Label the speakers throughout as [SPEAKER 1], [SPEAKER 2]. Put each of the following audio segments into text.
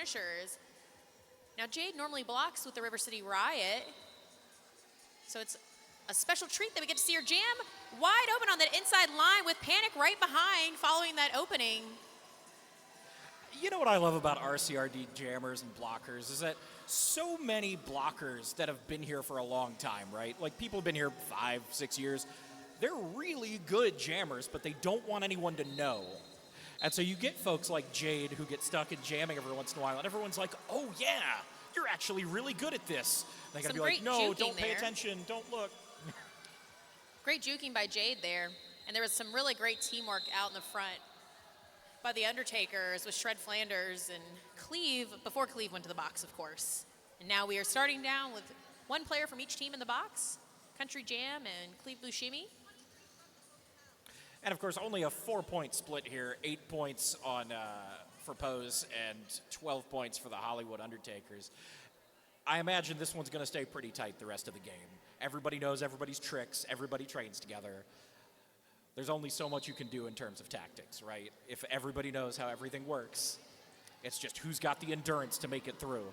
[SPEAKER 1] finishers. Now Jade normally blocks with the River City Riot, so it's a special treat that we get to see her jam wide open on that inside line with Panic right behind following that opening.
[SPEAKER 2] You know what I love about RCRD jammers and blockers is that so many blockers that have been here for a long time, right? Like people have been here 5, 6 years. They're really good jammers, but they don't want anyone to know. And so you get folks like Jade who get stuck in jamming every once in a while, and everyone's like, oh yeah, you're actually really good at this. And they gotta be like, no, don't pay attention, don't look.
[SPEAKER 1] Great juking by Jade there. And there was some really great teamwork out in the front by the Undertakers with Shred Flanders and Cleve, before Cleve went to the box, of course. And now we are starting down with one player from each team in the box, Country Jam and Cleve Bushimi.
[SPEAKER 2] And of course, only a 4-point split here, 8 points on for Pose and 12 points for the Hollywood Undertakers. I imagine this one's going to stay pretty tight the rest of the game. Everybody knows everybody's tricks, everybody trains together. There's only so much you can do in terms of tactics, right? If everybody knows how everything works, it's just who's got the endurance to make it through.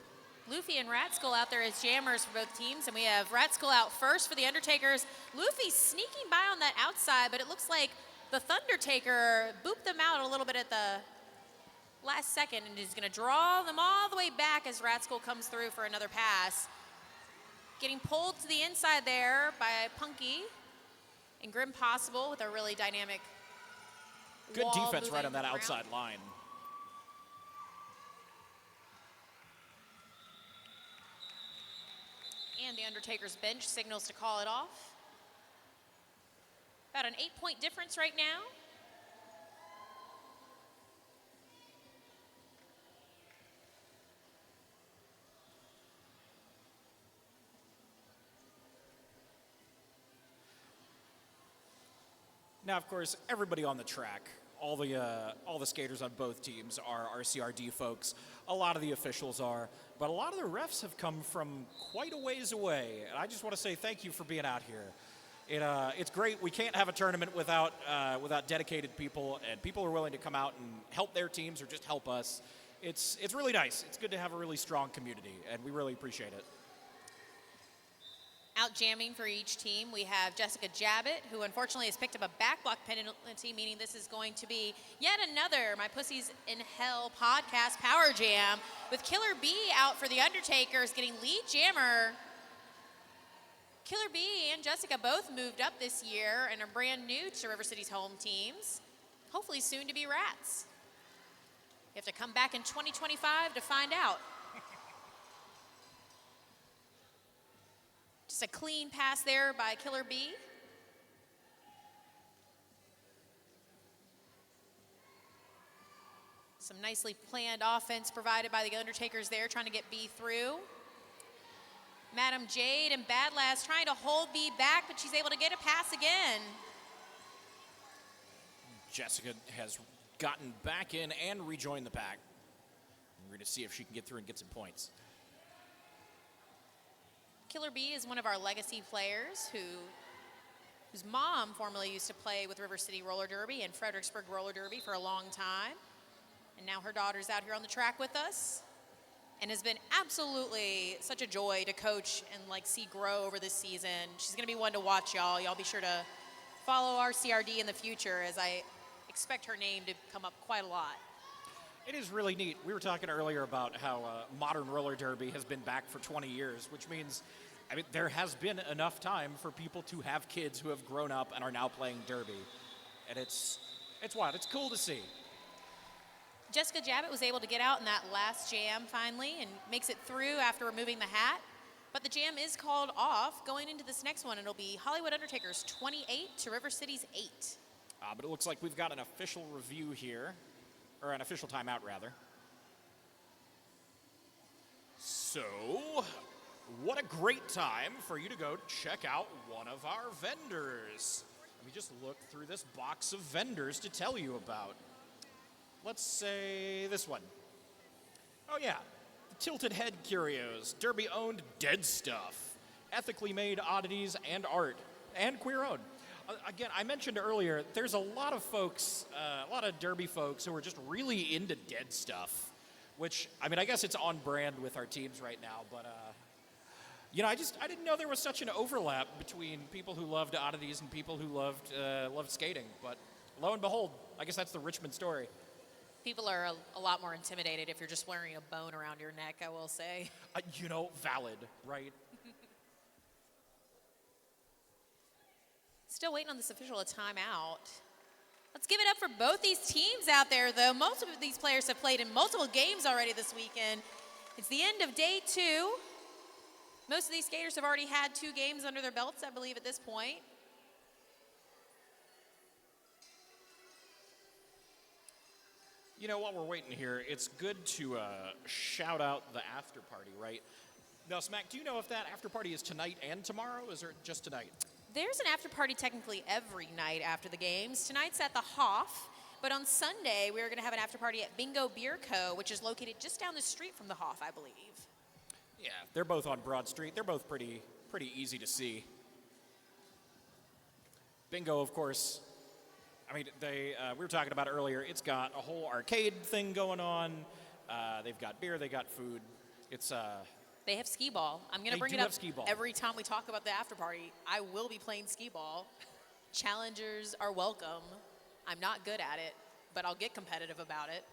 [SPEAKER 1] Luffy and Ratskull out there as jammers for both teams, and we have Ratskull out first for the Undertakers. Luffy sneaking by on that outside, but it looks like the Thundertaker booped them out a little bit at the last second, and is going to draw them all the way back as Ratskull comes through for another pass. Getting pulled to the inside there by Punky and Grim Possible with a really dynamic
[SPEAKER 2] good defense right on that outside line.
[SPEAKER 1] And the Undertaker's bench signals to call it off. About an 8-point difference right now.
[SPEAKER 2] Now, of course, everybody on the track, all the skaters on both teams are RCRD folks. A lot of the officials are, but a lot of the refs have come from quite a ways away. And I just want to say thank you for being out here. It's great. We can't have a tournament without dedicated people, and people are willing to come out and help their teams or just help us. It's really nice. It's good to have a really strong community, and we really appreciate it.
[SPEAKER 1] Out jamming for each team, we have Jessica Jabbett, who unfortunately has picked up a backblock penalty, meaning this is going to be yet another My Pussies in Hell podcast power jam, with Killer B out for the Undertakers, getting lead jammer. Killer B and Jessica both moved up this year and are brand new to River City's home teams, hopefully soon to be Rats. You have to come back in 2025 to find out. Just a clean pass there by Killer B. Some nicely planned offense provided by the Undertakers there, trying to get B through. Madam Jade and Badlass trying to hold B back, but she's able to get a pass again.
[SPEAKER 2] Jessica has gotten back in and rejoined the pack. We're going to see if she can get through and get some points.
[SPEAKER 1] Killer B is one of our legacy players whose mom formerly used to play with River City Roller Derby and Fredericksburg Roller Derby for a long time. And now her daughter's out here on the track with us and has been absolutely such a joy to coach and see grow over this season. She's going to be one to watch, y'all. Y'all be sure to follow RCRD in the future, as I expect her name to come up quite a lot.
[SPEAKER 2] It is really neat. We were talking earlier about how modern roller derby has been back for 20 years, which means there has been enough time for people to have kids who have grown up and are now playing derby. And it's wild. It's cool to see.
[SPEAKER 1] Jessica Jabbett was able to get out in that last jam finally and makes it through after removing the hat. But the jam is called off. Going into this next one, it'll be Hollywood Undertakers 28 to River City's 8.
[SPEAKER 2] But it looks like we've got an official review here. Or an official timeout, rather. So, what a great time for you to go check out one of our vendors. Let me just look through this box of vendors to tell you about. Let's say this one. Oh yeah, the Tilted Head Curios, Derby-owned dead stuff, ethically made oddities and art, and queer-owned. Again, I mentioned earlier, there's a lot of folks, a lot of derby folks who are just really into dead stuff. which, I mean, I guess it's on brand with our teams right now, but, I didn't know there was such an overlap between people who loved oddities and people who loved skating, but lo and behold, I guess that's the Richmond story.
[SPEAKER 1] People are a lot more intimidated if you're just wearing a bone around your neck, I will say.
[SPEAKER 2] Valid, right?
[SPEAKER 1] Still waiting on this official a timeout. Let's give it up for both these teams out there, though. Most of these players have played in multiple games already this weekend. It's the end of day 2. Most of these skaters have already had 2 games under their belts, I believe, at this point.
[SPEAKER 2] While we're waiting here, it's good to shout out the after party, right? Now, Smack, do you know if that after party is tonight and tomorrow, or is it just tonight?
[SPEAKER 1] There's an after party technically every night after the games. Tonight's at the Hoff, but on Sunday we're going to have an after party at Bingo Beer Co., which is located just down the street from the Hoff, I believe.
[SPEAKER 2] Yeah, they're both on Broad Street. They're both pretty easy to see. Bingo, of course, I mean, we were talking about earlier, it's got a whole arcade thing going on. They've got beer, they got food.
[SPEAKER 1] They have skee ball. I'm going to bring it up every time we talk about the after party. I will be playing skee ball. Challengers are welcome. I'm not good at it, but I'll get competitive about it.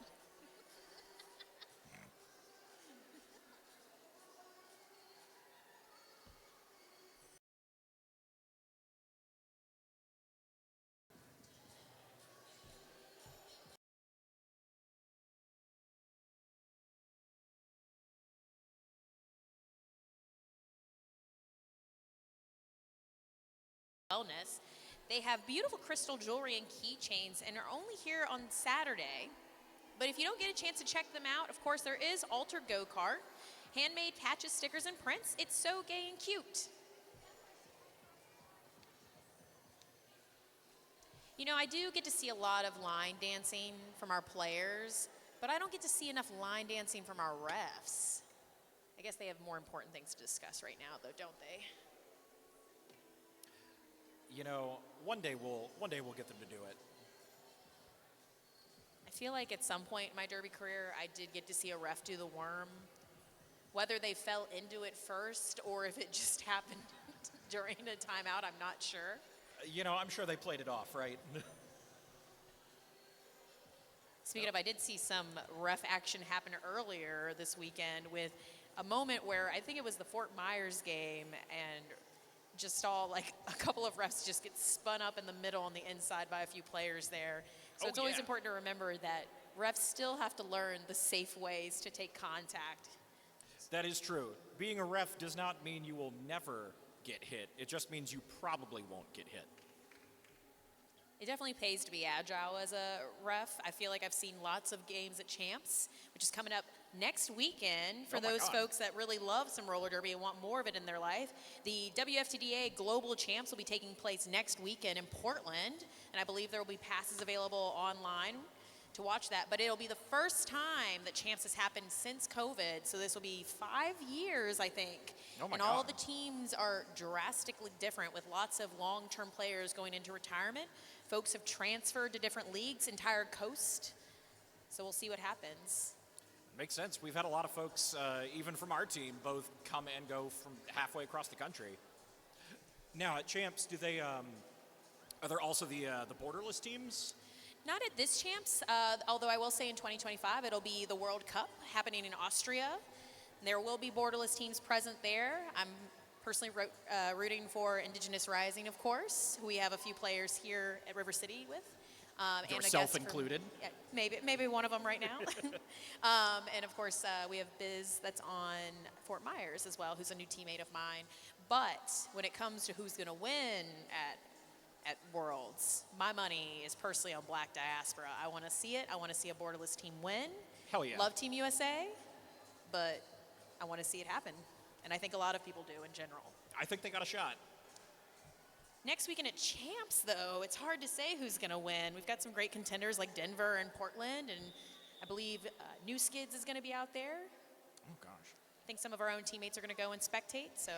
[SPEAKER 1] Wellness. They have beautiful crystal jewelry and keychains and are only here on Saturday. But if you don't get a chance to check them out, of course, there is Alter Go-Kart, handmade patches, stickers, and prints. It's so gay and cute. I do get to see a lot of line dancing from our players, but I don't get to see enough line dancing from our refs. I guess they have more important things to discuss right now, though, don't they?
[SPEAKER 2] One day we'll get them to do it.
[SPEAKER 1] I feel like at some point in my derby career, I did get to see a ref do the worm. Whether they fell into it first or if it just happened during a timeout, I'm not sure.
[SPEAKER 2] I'm sure they played it off, right?
[SPEAKER 1] Speaking of, I did see some ref action happen earlier this weekend with a moment where I think it was the Fort Myers game and just saw like a couple of refs just get spun up in the middle on the inside by a few players there. So it's always important to remember that refs still have to learn the safe ways to take contact.
[SPEAKER 2] That is true. Being a ref does not mean you will never get hit. It just means you probably won't get hit.
[SPEAKER 1] It definitely pays to be agile as a ref. I feel like I've seen lots of games at Champs, which is coming up next weekend for those folks that really love some roller derby and want more of it in their life. The WFTDA Global Champs will be taking place next weekend in Portland, and I believe there will be passes available online to watch that. But it'll be the first time that Champs has happened since COVID, so this will be 5 years, I think. And all of the teams are drastically different with lots of long-term players going into retirement. Folks have transferred to different leagues, entire coast. So we'll see what happens.
[SPEAKER 2] Makes sense. We've had a lot of folks, even from our team, both come and go from halfway across the country. Now at Champs, are there also the borderless teams?
[SPEAKER 1] Not at this Champs, although I will say in 2025 it'll be the World Cup happening in Austria. There will be borderless teams present there. I'm personally rooting for Indigenous Rising, of course, who we have a few players here at River City with.
[SPEAKER 2] Yourself included.
[SPEAKER 1] Maybe one of them right now. And of course, we have Biz that's on Fort Myers as well, who's a new teammate of mine. But when it comes to who's going to win at Worlds, my money is personally on Black Diaspora. I want to see it. I want to see a borderless team win.
[SPEAKER 2] Hell yeah.
[SPEAKER 1] Love Team USA, but I want to see it happen. And I think a lot of people do in general.
[SPEAKER 2] I think they got a shot.
[SPEAKER 1] Next weekend at Champs, though, it's hard to say who's going to win. We've got some great contenders like Denver and Portland, and I believe New Skids is going to be out there.
[SPEAKER 2] Oh, gosh.
[SPEAKER 1] I think some of our own teammates are going to go and spectate, so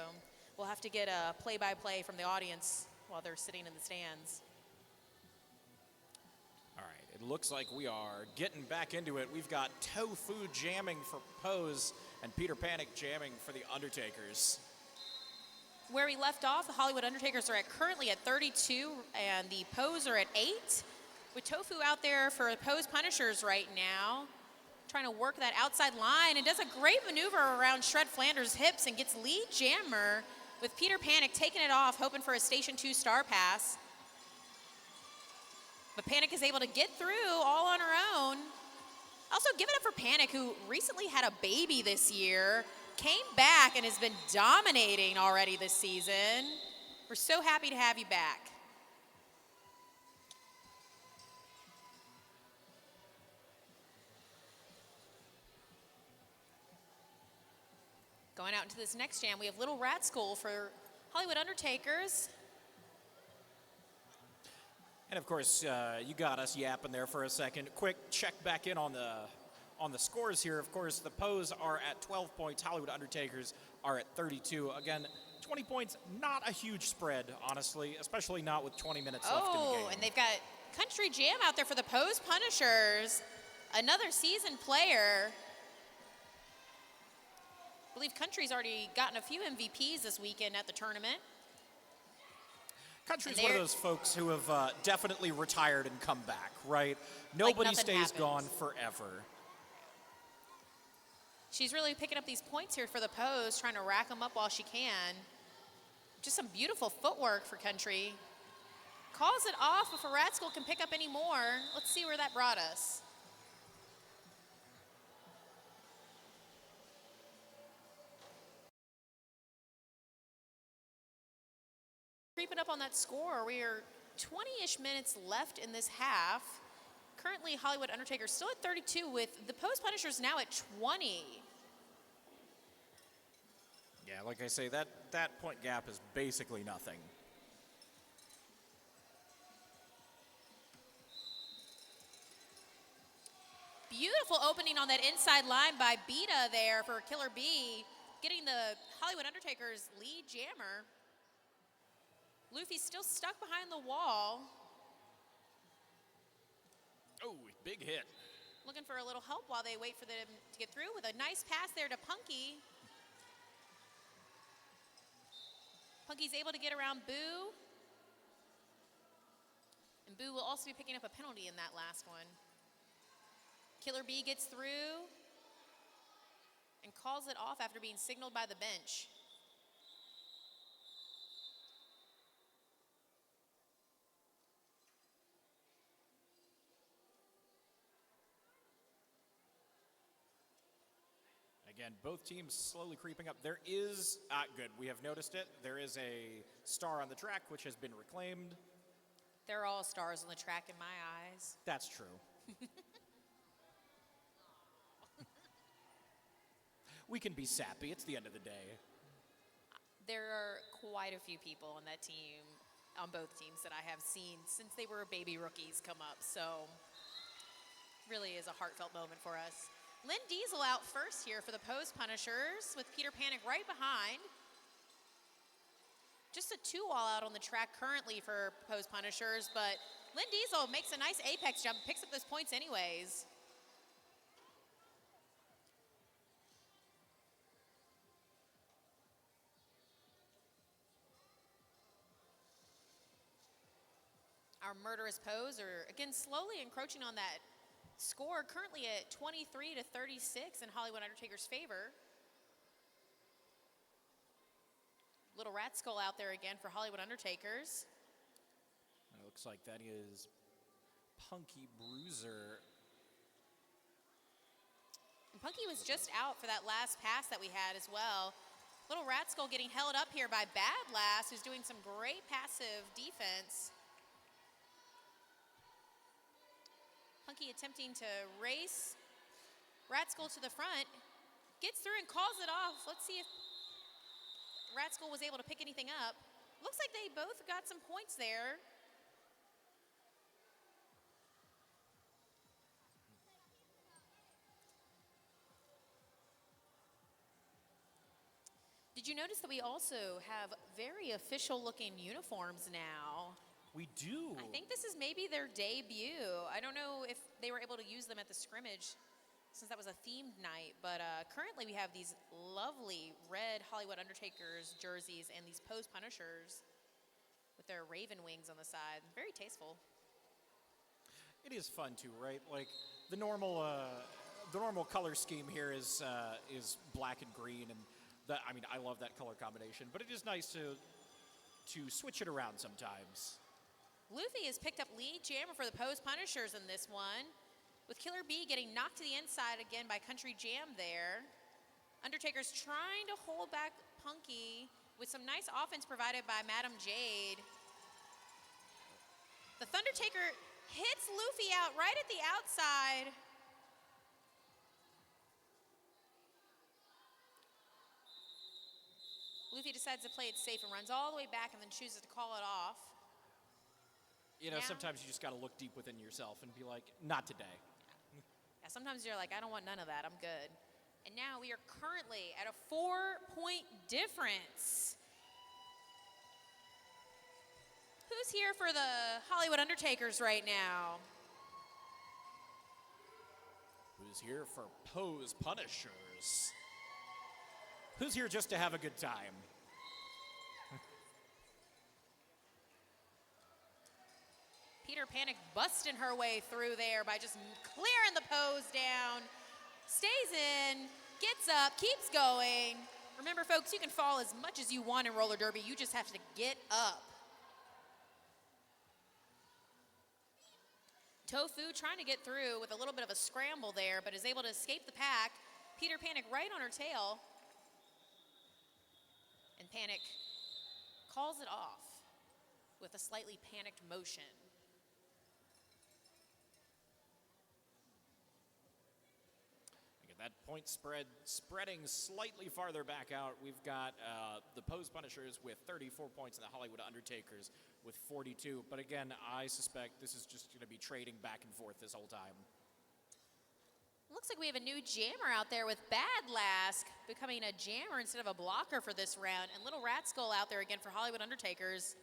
[SPEAKER 1] we'll have to get a play-by-play from the audience while they're sitting in the stands.
[SPEAKER 2] All right. It looks like we are getting back into it. We've got Tofu jamming for Pose and Peter Panic jamming for the Undertakers.
[SPEAKER 1] Where we left off, the Hollywood Undertakers are currently at 32, and the Pose are at 8. With Tofu out there for Pose Punishers right now, trying to work that outside line, and does a great maneuver around Shred Flanders' hips and gets lead jammer with Peter Panic taking it off, hoping for a Station 2 star pass. But Panic is able to get through all on her own. Also, give it up for Panic, who recently had a baby this year, came back and has been dominating already this season. We're so happy to have you back. Going out into this next jam, we have Little Rat Skull for Hollywood Undertakers.
[SPEAKER 2] And of course, you got us yapping there for a second. Quick check back in on the scores here. Of course, the Pose are at 12 points. Hollywood Undertakers are at 32. Again, 20 points, not a huge spread, honestly, especially not with 20 minutes left in the game.
[SPEAKER 1] Oh, and they've got Country Jam out there for the Pose Punishers. Another seasoned player. I believe Country's already gotten a few MVPs this weekend at the tournament.
[SPEAKER 2] Country's one of those folks who have definitely retired and come back, right? Nobody stays gone forever.
[SPEAKER 1] She's really picking up these points here for the Pose, trying to rack them up while she can. Just some beautiful footwork for Country. Calls it off before Rat Skull can pick up any more. Let's see where that brought us. Creeping up on that score. We are 20-ish minutes left in this half. Currently, Hollywood Undertaker still at 32 with the Pose Punishers now at 20.
[SPEAKER 2] Yeah, like I say, that point gap is basically nothing.
[SPEAKER 1] Beautiful opening on that inside line by Beta there for Killer B, getting the Hollywood Undertaker's lead jammer. Luffy's still stuck behind the wall.
[SPEAKER 2] Oh, big hit.
[SPEAKER 1] Looking for a little help while they wait for them to get through with a nice pass there to Punky. Punky's able to get around Boo. And Boo will also be picking up a penalty in that last one. Killer B gets through and calls it off after being signaled by the bench.
[SPEAKER 2] Again, both teams slowly creeping up. There is, good, we have noticed it. There is a star on the track which has been reclaimed.
[SPEAKER 1] They're all stars on the track in my eyes.
[SPEAKER 2] That's true. We can be sappy. It's the end of the day.
[SPEAKER 1] There are quite a few people on that team, on both teams, that I have seen since they were baby rookies come up. So really is a heartfelt moment for us. Lynn Diesel out first here for the Pose Punishers with Peter Panic right behind. Just a 2-wall out on the track currently for Pose Punishers, but Lynn Diesel makes a nice apex jump, picks up those points anyways. Our murderous Pose are, again, slowly encroaching on that score, currently at 23 to 36 in Hollywood Undertaker's favor. Little Rat Skull out there again for Hollywood Undertakers.
[SPEAKER 2] It looks like that is Punky Bruiser.
[SPEAKER 1] And Punky was just out for that last pass that we had as well. Little Rat Skull getting held up here by Bad Lass, who's doing some great passive defense. Punky attempting to race Rat Skull to the front, gets through and calls it off. Let's see if Rat Skull was able to pick anything up. Looks like they both got some points there. Did you notice that we also have very official looking uniforms now?
[SPEAKER 2] We do.
[SPEAKER 1] I think this is maybe their debut. I don't know if they were able to use them at the scrimmage since that was a themed night, but currently we have these lovely red Hollywood Undertakers jerseys and these Pose Punishers with their raven wings on the side. Very tasteful.
[SPEAKER 2] It is fun too, right? Like the normal color scheme here is black and green, and I love that color combination. But it is nice to switch it around sometimes.
[SPEAKER 1] Luffy has picked up lead jammer for the Pose Punishers in this one, with Killer B getting knocked to the inside again by Country Jam there. Undertaker's trying to hold back Punky with some nice offense provided by Madam Jade. The Thundertaker hits Luffy out right at the outside. Luffy decides to play it safe and runs all the way back and then chooses to call it off.
[SPEAKER 2] You know, sometimes you just got to look deep within yourself and be like, not today.
[SPEAKER 1] Yeah, sometimes you're like, I don't want none of that, I'm good. And now we are currently at a 4-point difference. Who's here for the Hollywood Undertakers right now?
[SPEAKER 2] Who's here for Pose Punishers? Who's here just to have a good time?
[SPEAKER 1] Peter Panic busting her way through there by just clearing the pose down. Stays in, gets up, keeps going. Remember, folks, you can fall as much as you want in roller derby. You just have to get up. Tofu trying to get through with a little bit of a scramble there, but is able to escape the pack. Peter Panic right on her tail. And Panic calls it off with a slightly panicked motion.
[SPEAKER 2] That point spread spreading slightly farther back out. We've got the Pose Punishers with 34 points and the Hollywood Undertakers with 42. But again, I suspect this is just going to be trading back and forth this whole time.
[SPEAKER 1] Looks like we have a new jammer out there with Bad Lask becoming a jammer instead of a blocker for this round. And Little Rat Skull out there again for Hollywood Undertakers.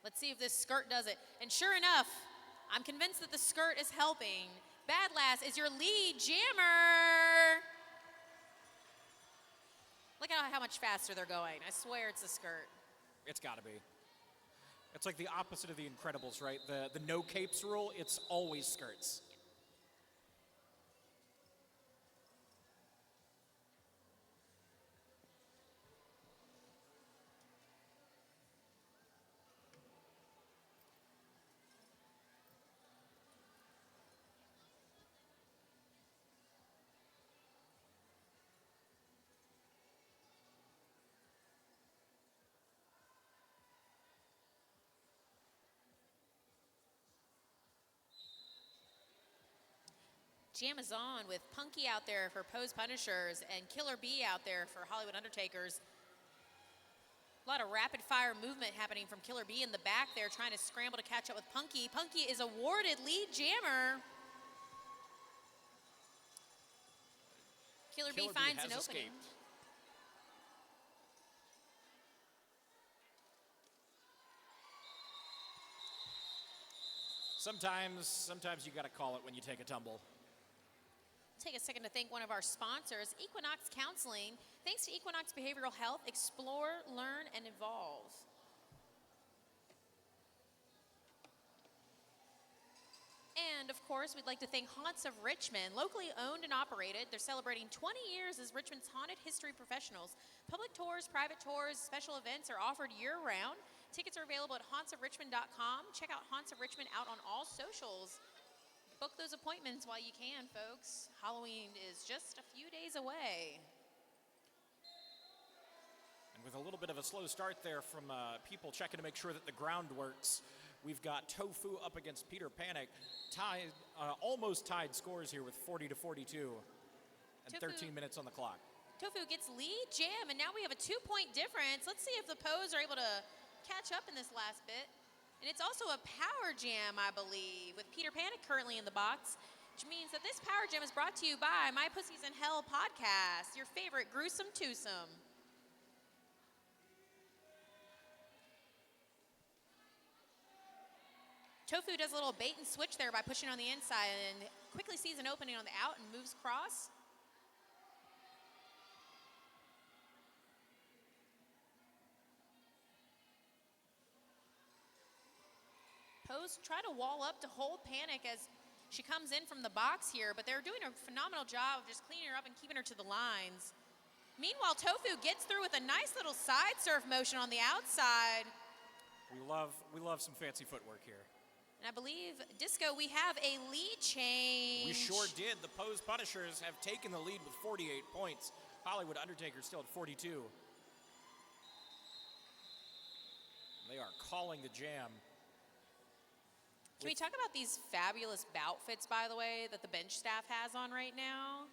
[SPEAKER 1] Let's see if this skirt does it. And sure enough, I'm convinced that the skirt is helping. Bad Lass is your lead jammer. Look at how much faster they're going. I swear it's the skirt.
[SPEAKER 2] It's got to be. It's like the opposite of the Incredibles, right? The no capes rule, it's always skirts.
[SPEAKER 1] Jam is on with Punky out there for Pose Punishers and Killer B out there for Hollywood Undertakers. A lot of rapid fire movement happening from Killer B in the back there, trying to scramble to catch up with Punky. Punky is awarded lead jammer. Killer B finds an opening.
[SPEAKER 2] Escaped. Sometimes you got to call it when you take a tumble.
[SPEAKER 1] Take a second to thank one of our sponsors, Equinox Counseling. Thanks to Equinox Behavioral Health, explore, learn, and evolve. And of course, we'd like to thank Haunts of Richmond, locally owned and operated. They're celebrating 20 years as Richmond's haunted history professionals. Public tours, private tours, special events are offered year-round. Tickets are available at hauntsofrichmond.com. Check out Haunts of Richmond out on all socials. Book those appointments while you can, folks. Halloween is just a few days away.
[SPEAKER 2] And with a little bit of a slow start there from people checking to make sure that the ground works, we've got Tofu up against Peter Panic. Almost tied scores here with 40-42 and 13 minutes on the clock.
[SPEAKER 1] Tofu gets lead jam, and now we have a 2-point difference. Let's see if the Pose are able to catch up in this last bit. And it's also a power jam, I believe, with Peter Panic currently in the box, which means that this power jam is brought to you by My Pussies in Hell podcast, your favorite gruesome twosome. Tofu does a little bait and switch there by pushing on the inside and quickly sees an opening on the out and moves across. Pose try to wall up to hold Panic as she comes in from the box here, but they're doing a phenomenal job of just cleaning her up and keeping her to the lines. Meanwhile, Tofu gets through with a nice little side surf motion on the outside.
[SPEAKER 2] We love some fancy footwork here.
[SPEAKER 1] And I believe, Disco, we have a lead change.
[SPEAKER 2] We sure did. The Pose Punishers have taken the lead with 48 points. Hollywood Undertakers still at 42. They are calling the jam.
[SPEAKER 1] Can we talk about these fabulous bout fits, by the way, that the bench staff has on right now?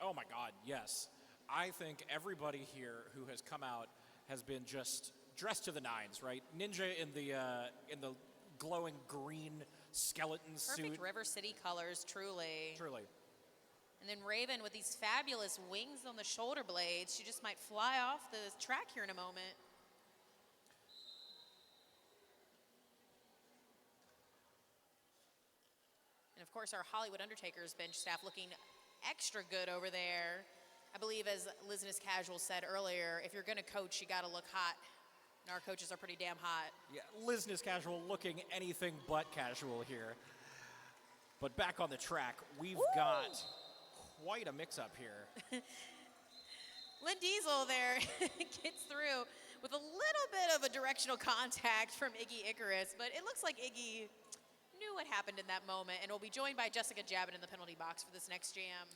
[SPEAKER 2] Oh my God, yes. I think everybody here who has come out has been just dressed to the nines, right? Ninja in the glowing green skeleton suit.
[SPEAKER 1] Perfect River City colors, truly.
[SPEAKER 2] Truly.
[SPEAKER 1] And then Raven with these fabulous wings on the shoulder blades. She just might fly off the track here in a moment. And of course, our Hollywood Undertakers bench staff looking extra good over there. I believe, as Lizness Casual said earlier, if you're going to coach, you got to look hot. And our coaches are pretty damn hot.
[SPEAKER 2] Yeah, Lizness Casual looking anything but casual here. But back on the track, we've got quite a mix-up here.
[SPEAKER 1] Lynn Diesel there gets through with a little bit of a directional contact from Iggy Icarus, but it looks like Iggy knew what happened in that moment and will be joined by Jessica Jabbit in the penalty box for this next jam.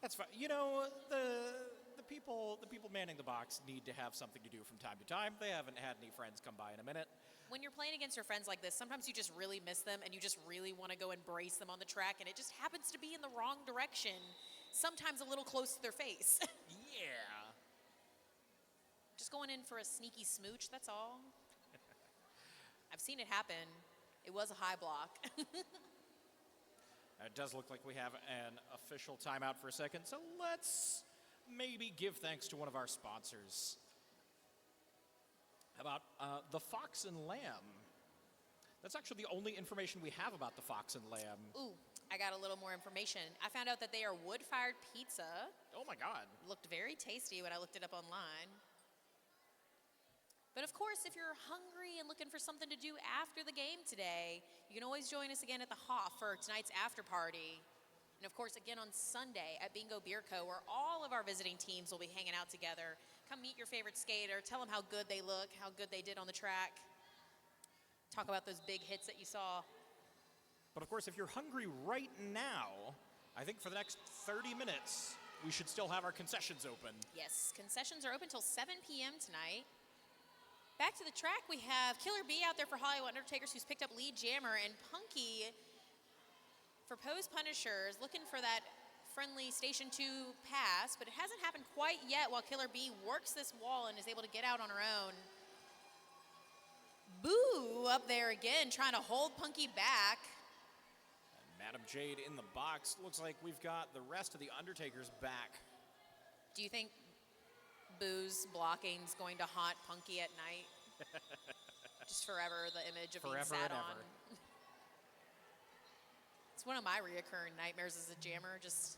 [SPEAKER 2] That's fine. You know, the people manning the box need to have something to do from time to time. They haven't had any friends come by in a minute.
[SPEAKER 1] When you're playing against your friends like this, sometimes you just really miss them and you just really want to go embrace them on the track, and it just happens to be in the wrong direction, sometimes a little close to their face.
[SPEAKER 2] Yeah.
[SPEAKER 1] Just going in for a sneaky smooch, that's all. I've seen it happen. It was a high block.
[SPEAKER 2] It does look like we have an official timeout for a second, so let's maybe give thanks to one of our sponsors. How about the Fox and Lamb? That's actually the only information we have about the Fox and Lamb.
[SPEAKER 1] Ooh, I got a little more information. I found out that they are wood-fired pizza.
[SPEAKER 2] Oh my God.
[SPEAKER 1] It looked very tasty when I looked it up online. But of course, if you're hungry and looking for something to do after the game today, you can always join us again at the Hoff for tonight's after party. And of course, again on Sunday at Bingo Beer Co., where all of our visiting teams will be hanging out together. Come meet your favorite skater, tell them how good they look, how good they did on the track. Talk about those big hits that you saw.
[SPEAKER 2] But of course, if you're hungry right now, I think for the next 30 minutes, we should still have our concessions open.
[SPEAKER 1] Yes, concessions are open till 7 p.m. tonight. Back to the track, we have Killer B out there for Hollywood Undertakers, who's picked up lead jammer, and Punky for Pose Punishers, looking for that friendly Station 2 pass, but it hasn't happened quite yet while Killer B works this wall and is able to get out on her own. Boo up there again, trying to hold Punky back.
[SPEAKER 2] And Madam Jade in the box. Looks like we've got the rest of the Undertakers back.
[SPEAKER 1] Do you think Boo's blocking's going to haunt Punky at night? Just forever, the image of being sat on. It's one of my reoccurring nightmares as a jammer, just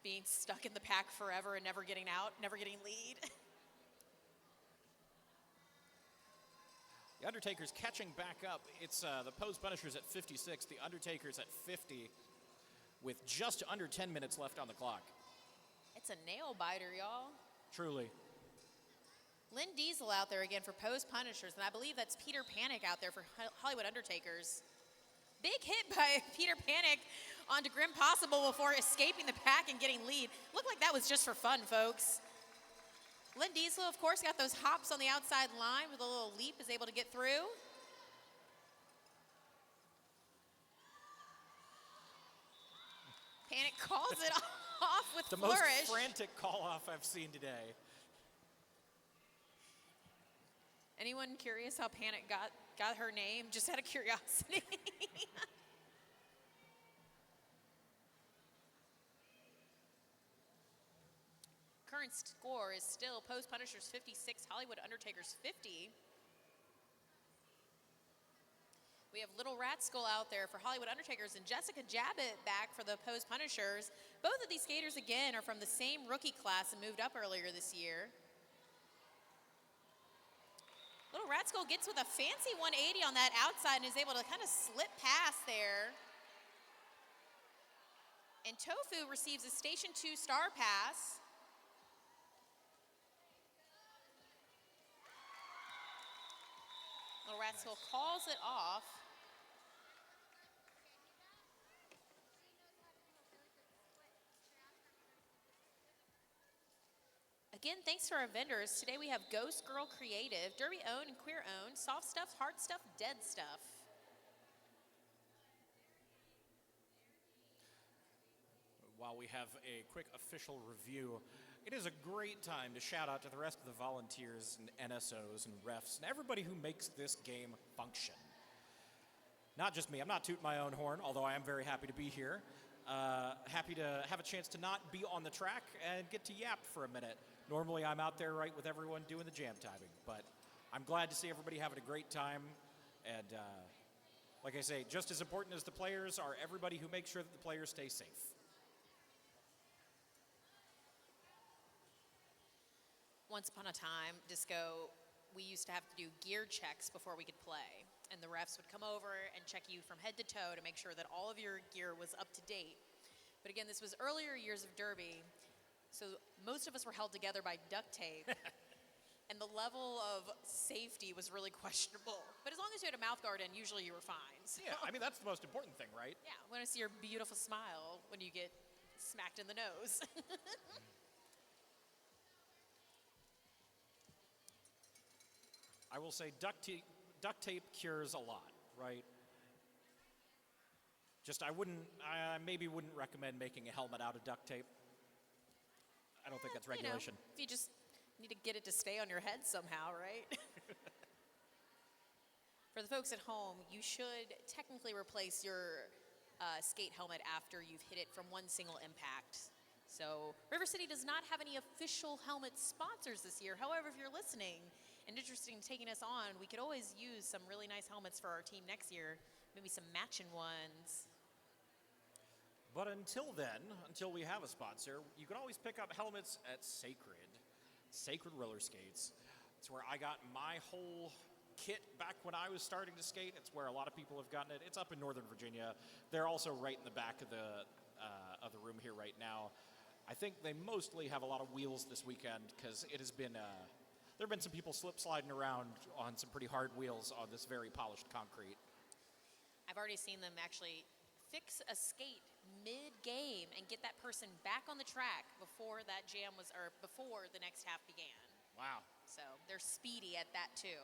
[SPEAKER 1] being stuck in the pack forever and never getting out, never getting lead.
[SPEAKER 2] The Undertakers catching back up. It's the Pose Punishers at 56, the Undertakers at 50, with just under 10 minutes left on the clock.
[SPEAKER 1] It's a nail biter, y'all.
[SPEAKER 2] Truly.
[SPEAKER 1] Lynn Diesel out there again for Pose Punishers, and I believe that's Peter Panic out there for Hollywood Undertakers. Big hit by Peter Panic onto Grim Possible before escaping the pack and getting lead. Looked like that was just for fun, folks. Lynn Diesel, of course, got those hops on the outside line with a little leap, is able to get through. Panic calls it off with
[SPEAKER 2] the
[SPEAKER 1] flourish.
[SPEAKER 2] Most frantic call-off I've seen today.
[SPEAKER 1] Anyone curious how Panic got her name? Just out of curiosity. Current score is still Pose Punishers 56, Hollywood Undertakers 50. We have Little Rat Skull out there for Hollywood Undertakers and Jessica Jabbit back for the Pose Punishers. Both of these skaters, again, are from the same rookie class and moved up earlier this year. Little Rat Skull gets with a fancy 180 on that outside and is able to kind of slip past there. And Tofu receives a Station 2 star pass. Little Rat Skull calls it off. Again, thanks to our vendors. Today we have Ghost Girl Creative, Derby owned and queer owned, soft stuff, hard stuff, dead stuff.
[SPEAKER 2] While we have a quick official review, it is a great time to shout out to the rest of the volunteers and NSOs and refs and everybody who makes this game function. Not just me. I'm not tooting my own horn, although I am very happy to be here. Happy to have a chance to not be on the track and get to yap for a minute. Normally I'm out there right with everyone doing the jam timing, but I'm glad to see everybody having a great time. And like I say, just as important as the players are everybody who makes sure that the players stay safe.
[SPEAKER 1] Once upon a time, Disco, we used to have to do gear checks before we could play. And the refs would come over and check you from head to toe to make sure that all of your gear was up to date. But again, this was earlier years of Derby, so most of us were held together by duct tape. And the level of safety was really questionable. But as long as you had a mouth guard in, usually you were fine. So.
[SPEAKER 2] Yeah, I mean, that's the most important thing, right?
[SPEAKER 1] Yeah, we want to see your beautiful smile when you get smacked in the nose.
[SPEAKER 2] I will say duct tape cures a lot, right? Just I maybe wouldn't recommend making a helmet out of duct tape. I don't think that's regulation.
[SPEAKER 1] If you just need to get it to stay on your head somehow, right? For the folks at home, you should technically replace your skate helmet after you've hit it from one single impact. So River City does not have any official helmet sponsors this year. However, if you're listening and interested in taking us on, we could always use some really nice helmets for our team next year, maybe some matching ones.
[SPEAKER 2] But until then, until we have a sponsor, you can always pick up helmets at Sacred Roller Skates. It's where I got my whole kit back when I was starting to skate. It's where a lot of people have gotten it. It's up in Northern Virginia. They're also right in the back of the room here right now. I think they mostly have a lot of wheels this weekend because it has been, there have been some people sliding around on some pretty hard wheels on this very polished concrete.
[SPEAKER 1] I've already seen them actually fix a skate mid-game and get that person back on the track before that jam was, or before the next half began.
[SPEAKER 2] Wow.
[SPEAKER 1] So they're speedy at that too.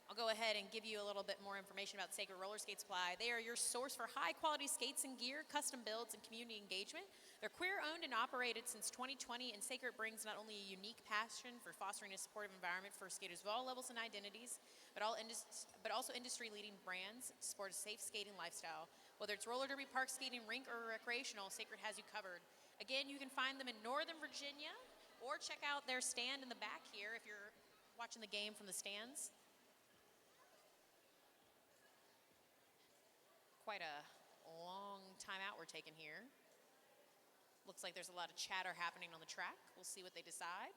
[SPEAKER 1] I'll go ahead and give you a little bit more information about Sacred Roller Skate Supply. They are your source for high-quality skates and gear, custom builds, and community engagement. They're queer-owned and operated since 2020, and Sacred brings not only a unique passion for fostering a supportive environment for skaters of all levels and identities, but also industry-leading brands to support a safe skating lifestyle. Whether it's roller derby, park skating, rink, or recreational, Sacred has you covered. Again, you can find them in Northern Virginia, or check out their stand in the back here if you're watching the game from the stands. Quite a long time out we're taking here. Looks like there's a lot of chatter happening on the track. We'll see what they decide.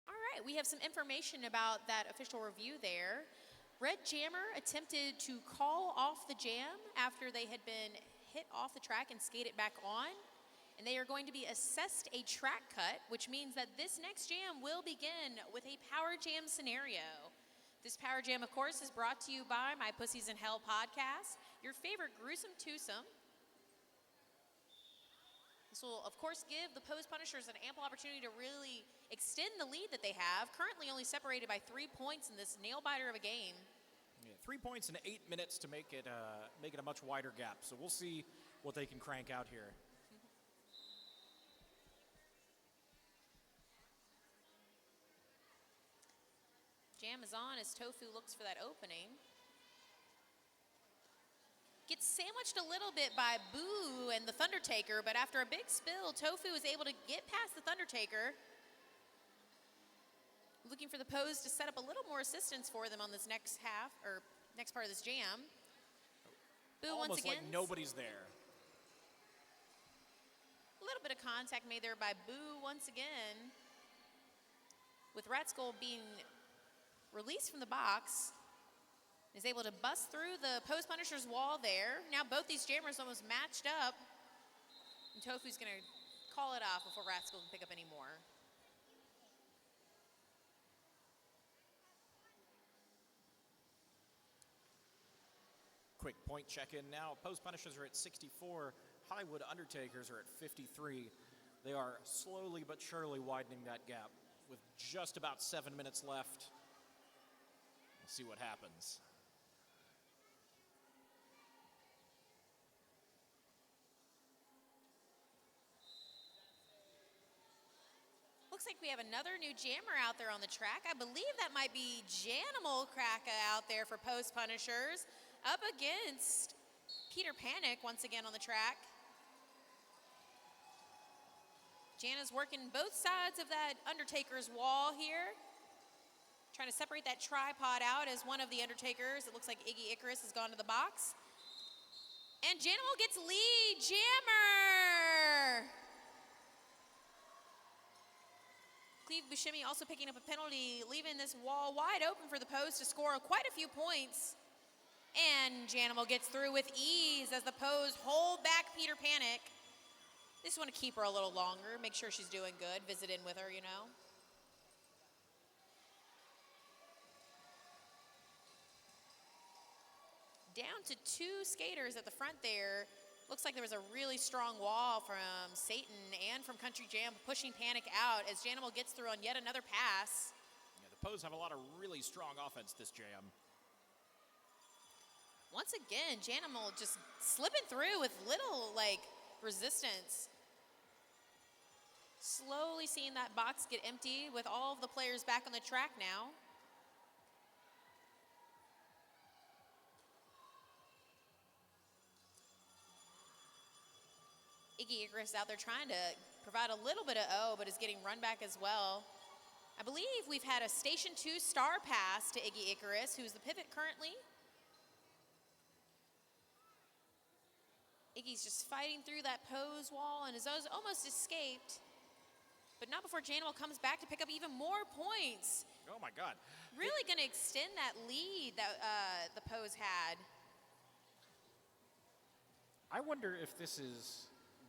[SPEAKER 1] All right, we have some information about that official review there. Red Jammer attempted to call off the jam after they had been hit off the track and skated back on. And they are going to be assessed a track cut, which means that this next jam will begin with a power jam scenario. This power jam, of course, is brought to you by My Pussies in Hell podcast. your favorite gruesome twosome. This will, of course, give the Pose Punishers an ample opportunity to really extend the lead that they have, currently only separated by 3 points in this nail-biter of a game.
[SPEAKER 2] Yeah, 3 points in 8 minutes to make it a much wider gap. So we'll see what they can crank out here.
[SPEAKER 1] Jam is on as Tofu looks for that opening. Gets sandwiched a little bit by Boo and the Undertaker, but after a big spill, Tofu is able to get past the Undertaker. Looking for the Pose to set up a little more assistance for them on this next half, or next part of this jam. Boo
[SPEAKER 2] Almost
[SPEAKER 1] once again.
[SPEAKER 2] like nobody's there.
[SPEAKER 1] A little bit of contact made there by Boo once again. With Rat Skull being released from the box, is able to bust through the Pose Punisher's wall there. Now both these jammers almost matched up. And Tofu's going to call it off before Rat Skull can pick up any more.
[SPEAKER 2] Quick point check-in now. Pose Punishers are at 64. Hollywood Undertakers are at 53. They are slowly but surely widening that gap with just about 7 minutes left. We'll see what happens.
[SPEAKER 1] Looks like we have another new jammer out there on the track. I believe that might be Janimal Kraka out there for Pose Punishers, up against Peter Panic once again on the track. Jana's working both sides of that Undertaker's wall here, trying to separate that tripod out as one of the Undertakers. It looks like Iggy Icarus has gone to the box. And Janimal gets lead jammer! Cleve Buscemi also picking up a penalty, leaving this wall wide open for the Pose to score quite a few points. And Janimal gets through with ease as the Pose hold back Peter Panic. They just want to keep her a little longer, make sure she's doing good, visit in with her, you know. Down to 2 skaters at the front there. Looks like there was a really strong wall from Satan and from Country Jam pushing Panic out as Janimal gets through on yet another pass.
[SPEAKER 2] Yeah, the Pose have a lot of really strong offense this jam.
[SPEAKER 1] Once again, Janimal just slipping through with little, resistance. Slowly seeing that box get empty with all of the players back on the track now. Iggy Icarus out there trying to provide a little bit of O, but is getting run back as well. I believe we've had a Station 2 star pass to Iggy Icarus, who's the pivot currently. Iggy's just fighting through that Pose wall and has almost escaped, but not before Janimal comes back to pick up even more points.
[SPEAKER 2] Oh my God.
[SPEAKER 1] Really going to extend that lead that the Pose had.
[SPEAKER 2] I wonder if this is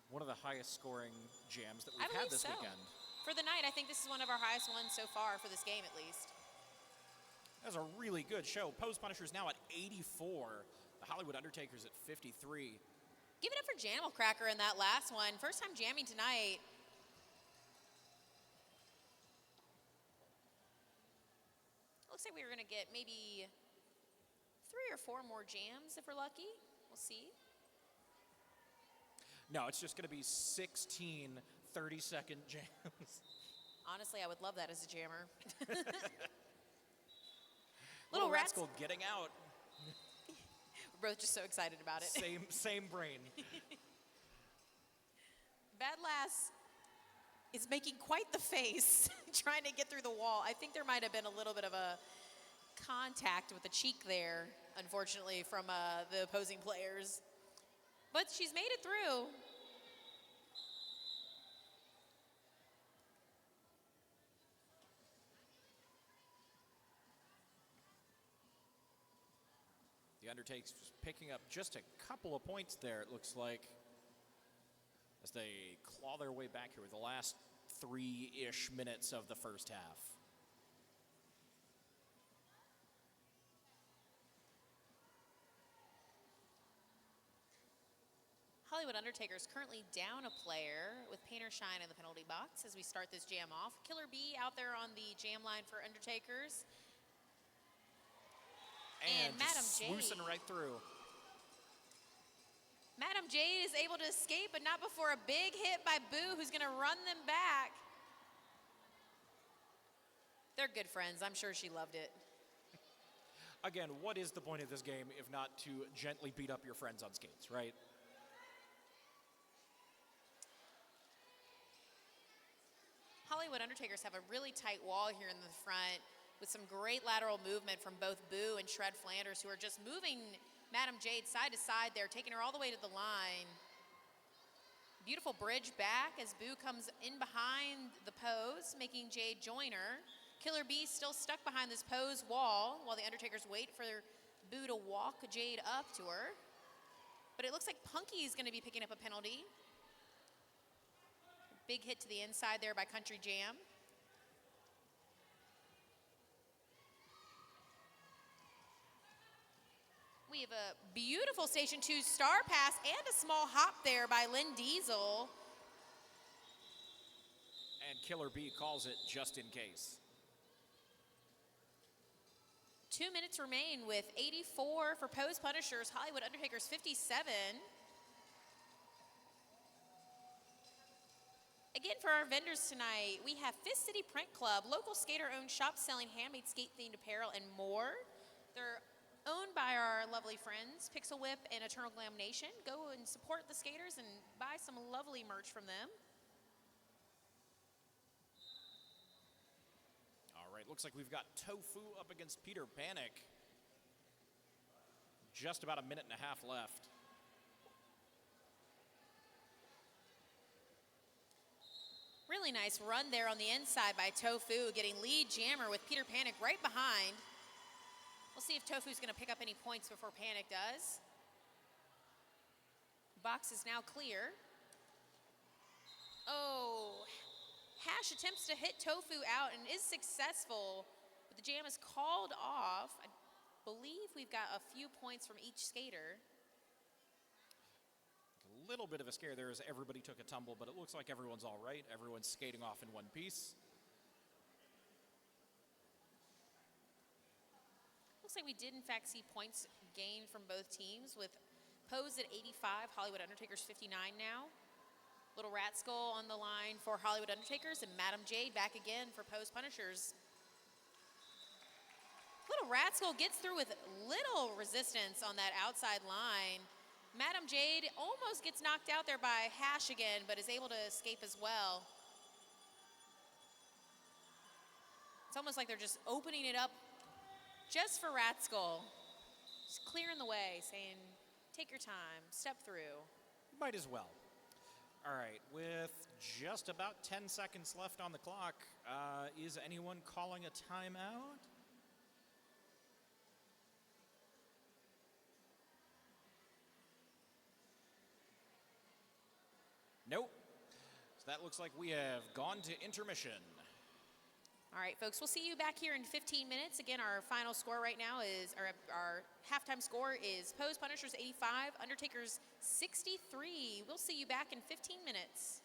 [SPEAKER 2] one of the highest scoring jams that we've had this weekend.
[SPEAKER 1] For the night, I think this is one of our highest ones so far for this game, at least.
[SPEAKER 2] That was a really good show. Pose Punishers now at 84. The Hollywood Undertakers at 53.
[SPEAKER 1] Give it up for Janimal Cracker in that last one. First time jamming tonight. Looks like we were going to get maybe 3 or 4 more jams if we're lucky. We'll see.
[SPEAKER 2] No, it's just going to be 16 30-second jams.
[SPEAKER 1] Honestly, I would love that as a jammer.
[SPEAKER 2] Little Rascal getting out.
[SPEAKER 1] We're both just so excited about it.
[SPEAKER 2] Same brain.
[SPEAKER 1] Bad Lass is making quite the face trying to get through the wall. I think there might have been a little bit of a contact with the cheek there, unfortunately, from the opposing players. But she's made it through.
[SPEAKER 2] The Undertakers picking up just a couple of points there, it looks like, as they claw their way back here with the last 3-ish minutes of the first half.
[SPEAKER 1] Hollywood Undertakers currently down a player with Painter Shine in the penalty box as we start this jam off. Killer B out there on the jam line for Undertakers.
[SPEAKER 2] And
[SPEAKER 1] Madam
[SPEAKER 2] just
[SPEAKER 1] Jade.
[SPEAKER 2] swoosing right through.
[SPEAKER 1] Madam Jade is able to escape, but not before a big hit by Boo, who's going to run them back. They're good friends. I'm sure she loved it.
[SPEAKER 2] Again, what is the point of this game if not to gently beat up your friends on skates, right?
[SPEAKER 1] Hollywood Undertakers have a really tight wall here in the front with some great lateral movement from both Boo and Shred Flanders, who are just moving Madam Jade side to side there, taking her all the way to the line. Beautiful bridge back as Boo comes in behind the pose, making Jade join her. Killer B still stuck behind this pose wall while the Undertakers wait for Boo to walk Jade up to her. But it looks like Punky is going to be picking up a penalty. Big hit to the inside there by Country Jam. We have a beautiful Station 2 star pass and a small hop there by Lynn Diesel.
[SPEAKER 2] And Killer B calls it just in case.
[SPEAKER 1] 2 minutes remain with 84 for Pose Punishers, Hollywood Undertakers 57. Again, for our vendors tonight, we have Fist City Print Club, local skater-owned shop selling handmade skate-themed apparel and more. They're owned by our lovely friends, Pixel Whip and Eternal Glam Nation. Go and support the skaters and buy some lovely merch from them.
[SPEAKER 2] All right, looks like we've got Tofu up against Peter Panic. Just about a minute and a half left.
[SPEAKER 1] Really nice run there on the inside by Tofu, getting lead jammer with Peter Panic right behind. We'll see if Tofu's going to pick up any points before Panic does. Box is now clear. Oh, Hash attempts to hit Tofu out and is successful, but the jam is called off. I believe we've got a few points from each skater.
[SPEAKER 2] A little bit of a scare there as everybody took a tumble, but it looks like everyone's all right. Everyone's skating off in one piece.
[SPEAKER 1] Looks like we did in fact see points gained from both teams with Pose at 85, Hollywood Undertakers 59 now. Little Rat Skull on the line for Hollywood Undertakers and Madam Jade back again for Pose Punishers. Little Rat Skull gets through with little resistance on that outside line. Madam Jade almost gets knocked out there by Hash again, but is able to escape as well. It's almost like they're just opening it up just for Rat Skull. Just clearing the way, saying, take your time, step through.
[SPEAKER 2] Might as well. All right, with just about 10 seconds left on the clock, is anyone calling a timeout? Nope. So that looks like we have gone to intermission.
[SPEAKER 1] All right, folks, we'll see you back here in 15 minutes. Again, our final score right now is, our halftime score is Pose Punishers 85, Undertakers 63. We'll see you back in 15 minutes.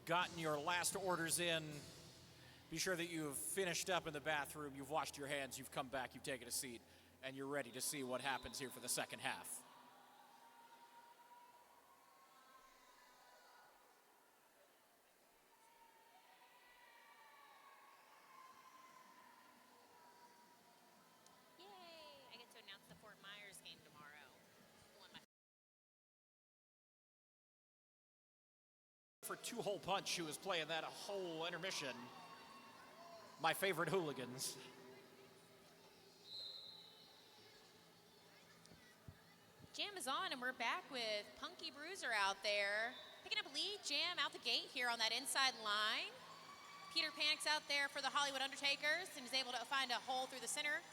[SPEAKER 2] gotten your last orders in. Be sure that you've finished up in the bathroom, you've washed your hands, you've come back, you've taken a seat, and you're ready to see what happens here for the second half.
[SPEAKER 1] Yay! I get to announce the Fort Myers game tomorrow.
[SPEAKER 2] For Two-Hole Punch, who was playing that a whole intermission. My favorite hooligans.
[SPEAKER 1] Jam is on, and we're back with Punky Bruiser out there. Picking up lead, Jam out the gate here on that inside line. Peter Panic's out there for the Hollywood Undertakers and is able to find a hole through the center.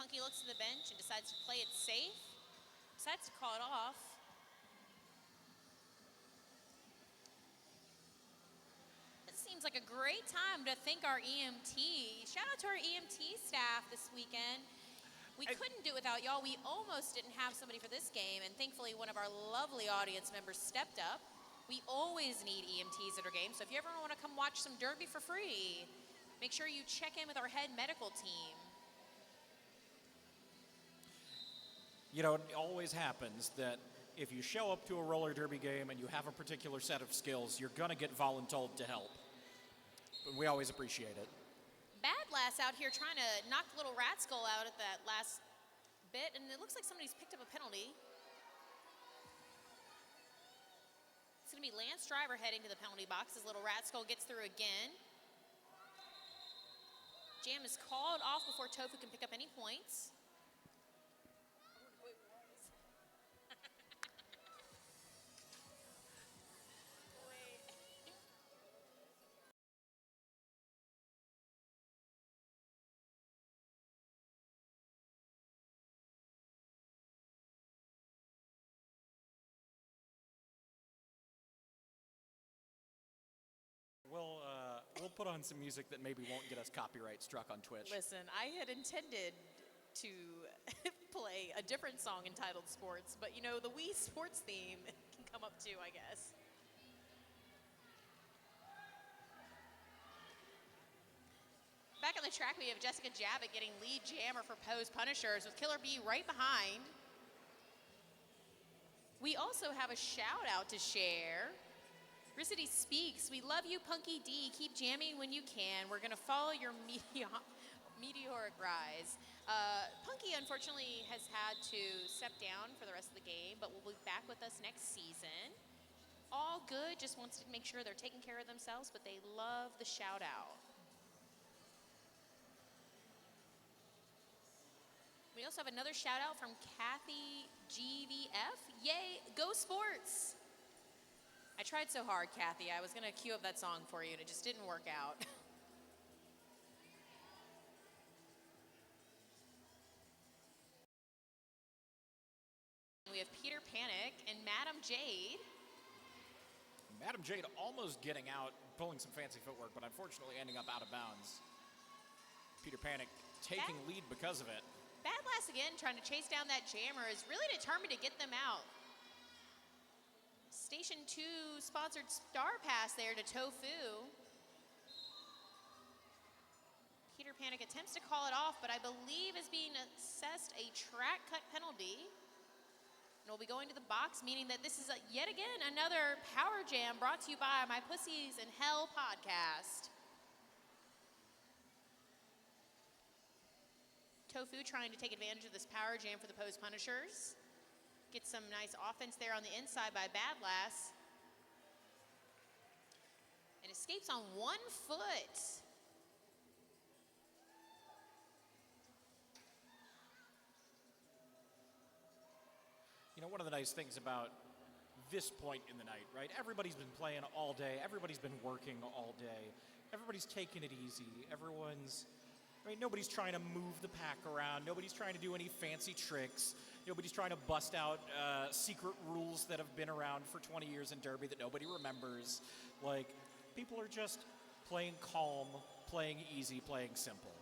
[SPEAKER 1] Punky looks to the bench and decides to play it safe. Decides to call it off. This seems like a great time to thank our EMT. Shout out to our EMT staff this weekend. We couldn't do it without y'all. We almost didn't have somebody for this game, and thankfully one of our lovely audience members stepped up. We always need EMTs at our games, so if you ever want to come watch some Derby for free, make sure you check in with our head medical team.
[SPEAKER 2] You know, it always happens that if you show up to a roller derby game and you have a particular set of skills, you're going to get voluntold to help. But we always appreciate it.
[SPEAKER 1] Bad Lass out here trying to knock the little rat skull out at that last bit, and it looks like somebody's picked up a penalty. It's going to be Lance Driver heading to the penalty box as little rat skull gets through again. Jam is called off before Tofu can pick up any points.
[SPEAKER 2] We'll put on some music that maybe won't get us copyright struck on Twitch.
[SPEAKER 1] Listen, I had intended to play a different song entitled Sports, but you know, the Wii Sports theme can come up too, I guess. Back on the track, we have Jessica Jabbett getting lead jammer for Pose Punishers with Killer B right behind. We also have a shout out to share. Ricity Speaks, we love you, Punky D. Keep jamming when you can. We're going to follow your meteoric rise. Punky, unfortunately, has had to step down for the rest of the game, but will be back with us next season. All good, just wants to make sure they're taking care of themselves, but they love the shout out. We also have another shout out from Kathy GVF. Yay, go sports! I tried so hard, Kathy. I was going to queue up that song for you, and it just didn't work out. We have Peter Panic and Madam Jade.
[SPEAKER 2] Madam Jade almost getting out, pulling some fancy footwork, but unfortunately ending up out of bounds. Peter Panic taking lead because of it.
[SPEAKER 1] Bad Lass again, trying to chase down that jammer, is really determined to get them out. Station 2 sponsored Star Pass there to Tofu. Peter Panic attempts to call it off, but I believe is being assessed a track cut penalty. And we'll be going to the box, meaning that this is yet again another Power Jam brought to you by My Pussies in Hell podcast. Tofu trying to take advantage of this Power Jam for the Pose Punishers. Get some nice offense there on the inside by Bad Lass. And escapes on 1 foot.
[SPEAKER 2] You know, one of the nice things about this point in the night, right? Everybody's been playing all day. Everybody's been working all day. Everybody's taking it easy. Nobody's trying to move the pack around. Nobody's trying to do any fancy tricks. Nobody's trying to bust out secret rules that have been around for 20 years in Derby that nobody remembers. Like, people are just playing calm, playing easy, playing simple.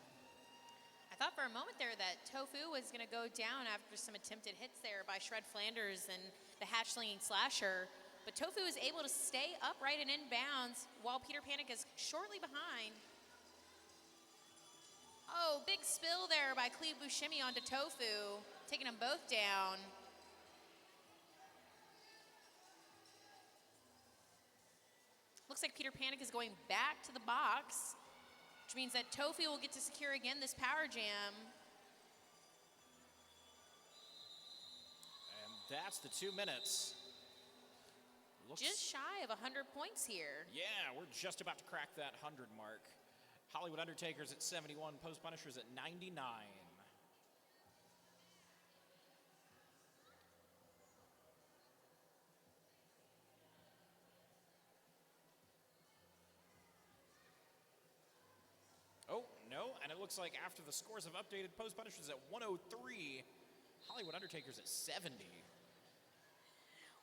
[SPEAKER 1] I thought for a moment there that Tofu was going to go down after some attempted hits there by Shred Flanders and the hatch-slinging slasher. But Tofu is able to stay upright and in bounds while Peter Panic is shortly behind. Oh, big spill there by Cleve Buscemi onto Tofu, taking them both down. Looks like Peter Panic is going back to the box, which means that Tofu will get to secure again this power jam.
[SPEAKER 2] And that's the 2 minutes.
[SPEAKER 1] Just shy of 100 points here.
[SPEAKER 2] Yeah, we're just about to crack that 100 mark. Hollywood Undertakers at 71, Post Punishers at 99. Oh, no, and it looks like after the scores have updated, Post Punishers at 103, Hollywood Undertakers at 70.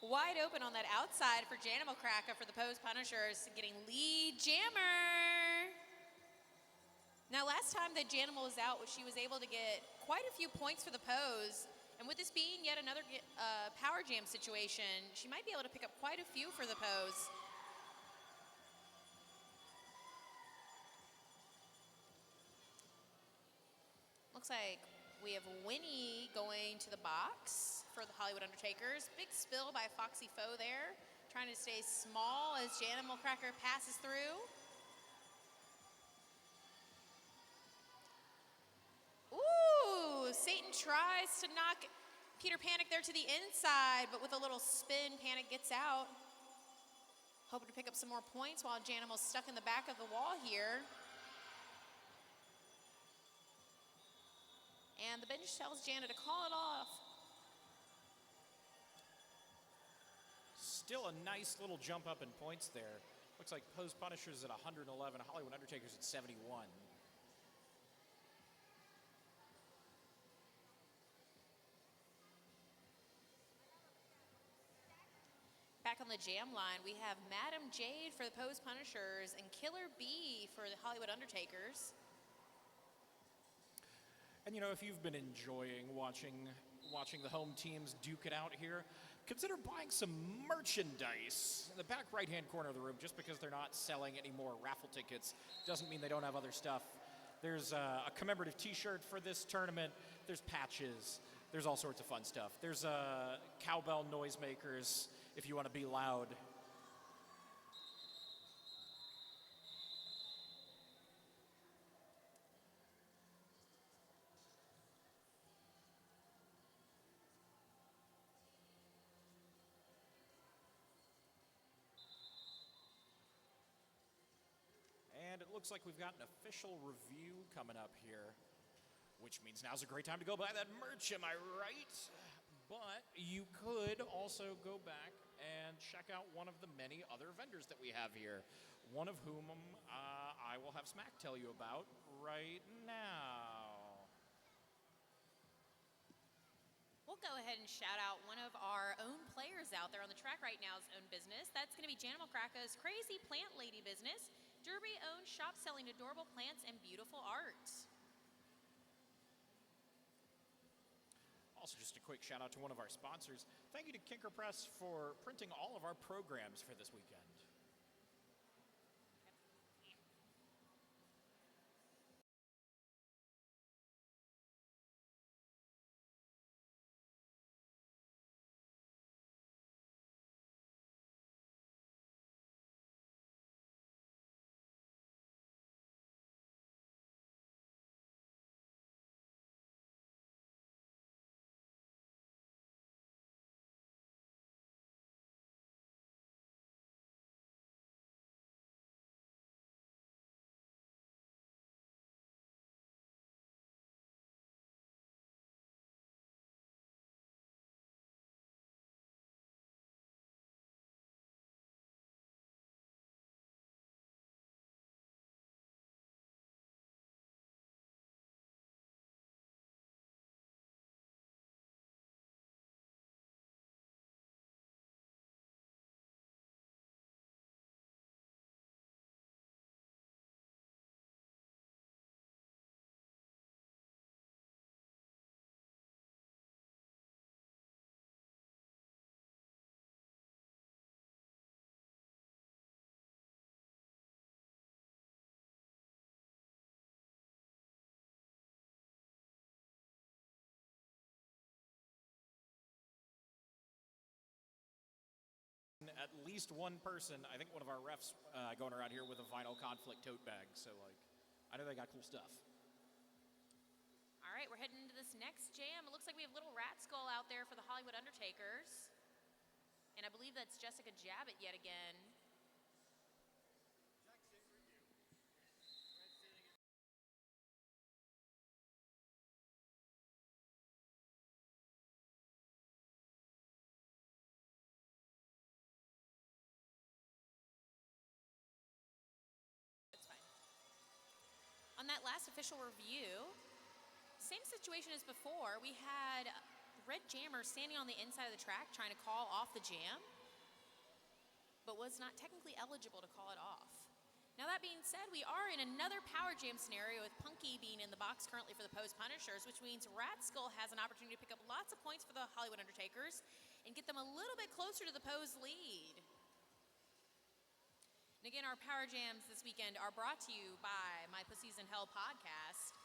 [SPEAKER 1] Wide open on that outside for Janimal Kraka for the Post Punishers, getting lead jammer. Now, last time that Janimal was out, she was able to get quite a few points for the pose. And with this being yet another power jam situation, she might be able to pick up quite a few for the pose. Looks like we have Winnie going to the box for the Hollywood Undertakers. Big spill by Foxy Foe there, trying to stay small as Janimal Cracker passes through. Ooh, Satan tries to knock Peter Panic there to the inside, but with a little spin, Panic gets out. Hoping to pick up some more points while Janimal's stuck in the back of the wall here. And the bench tells Jana to call it off.
[SPEAKER 2] Still a nice little jump up in points there. Looks like Post Punishers at 111, Hollywood Undertakers at 71.
[SPEAKER 1] Back on the jam line, we have Madam Jade for the Post Punishers and Killer B for the Hollywood Undertakers.
[SPEAKER 2] And you know, if you've been enjoying watching the home teams duke it out here, consider buying some merchandise in the back right-hand corner of the room. Just because they're not selling any more raffle tickets doesn't mean they don't have other stuff. There's a commemorative t-shirt for this tournament. There's patches. There's all sorts of fun stuff. There's cowbell noisemakers if you want to be loud. And it looks like we've got an official review coming up here, which means now's a great time to go buy that merch, am I right? But you could also go back and check out one of the many other vendors that we have here, one of whom I will have Smack tell you about right now.
[SPEAKER 1] We'll go ahead and shout out one of our own players out there on the track right now's own business. That's going to be Janimal Kraka's Crazy Plant Lady business. Derby-owned shop selling adorable plants and beautiful art.
[SPEAKER 2] Also, just a quick shout out to one of our sponsors. Thank you to Kinker Press for printing all of our programs for this weekend. at least one person, I think one of our refs going around here with a vinyl conflict tote bag. So, like, I know they got cool stuff.
[SPEAKER 1] All right, we're heading into this next jam. It looks like we have Little Rat Skull out there for the Hollywood Undertakers. And I believe that's Jessica Jabbett yet again. It's fine. On that last official review, same situation as before. We had Red Jammer standing on the inside of the track trying to call off the jam, but was not technically eligible to call it off. Now that being said, we are in another power jam scenario with Punky being in the box currently for the Pose Punishers, which means Rat Skull has an opportunity to pick up lots of points for the Hollywood Undertakers and get them a little bit closer to the Pose lead. And again, our power jams this weekend are brought to you by My Pussies in Hell podcast.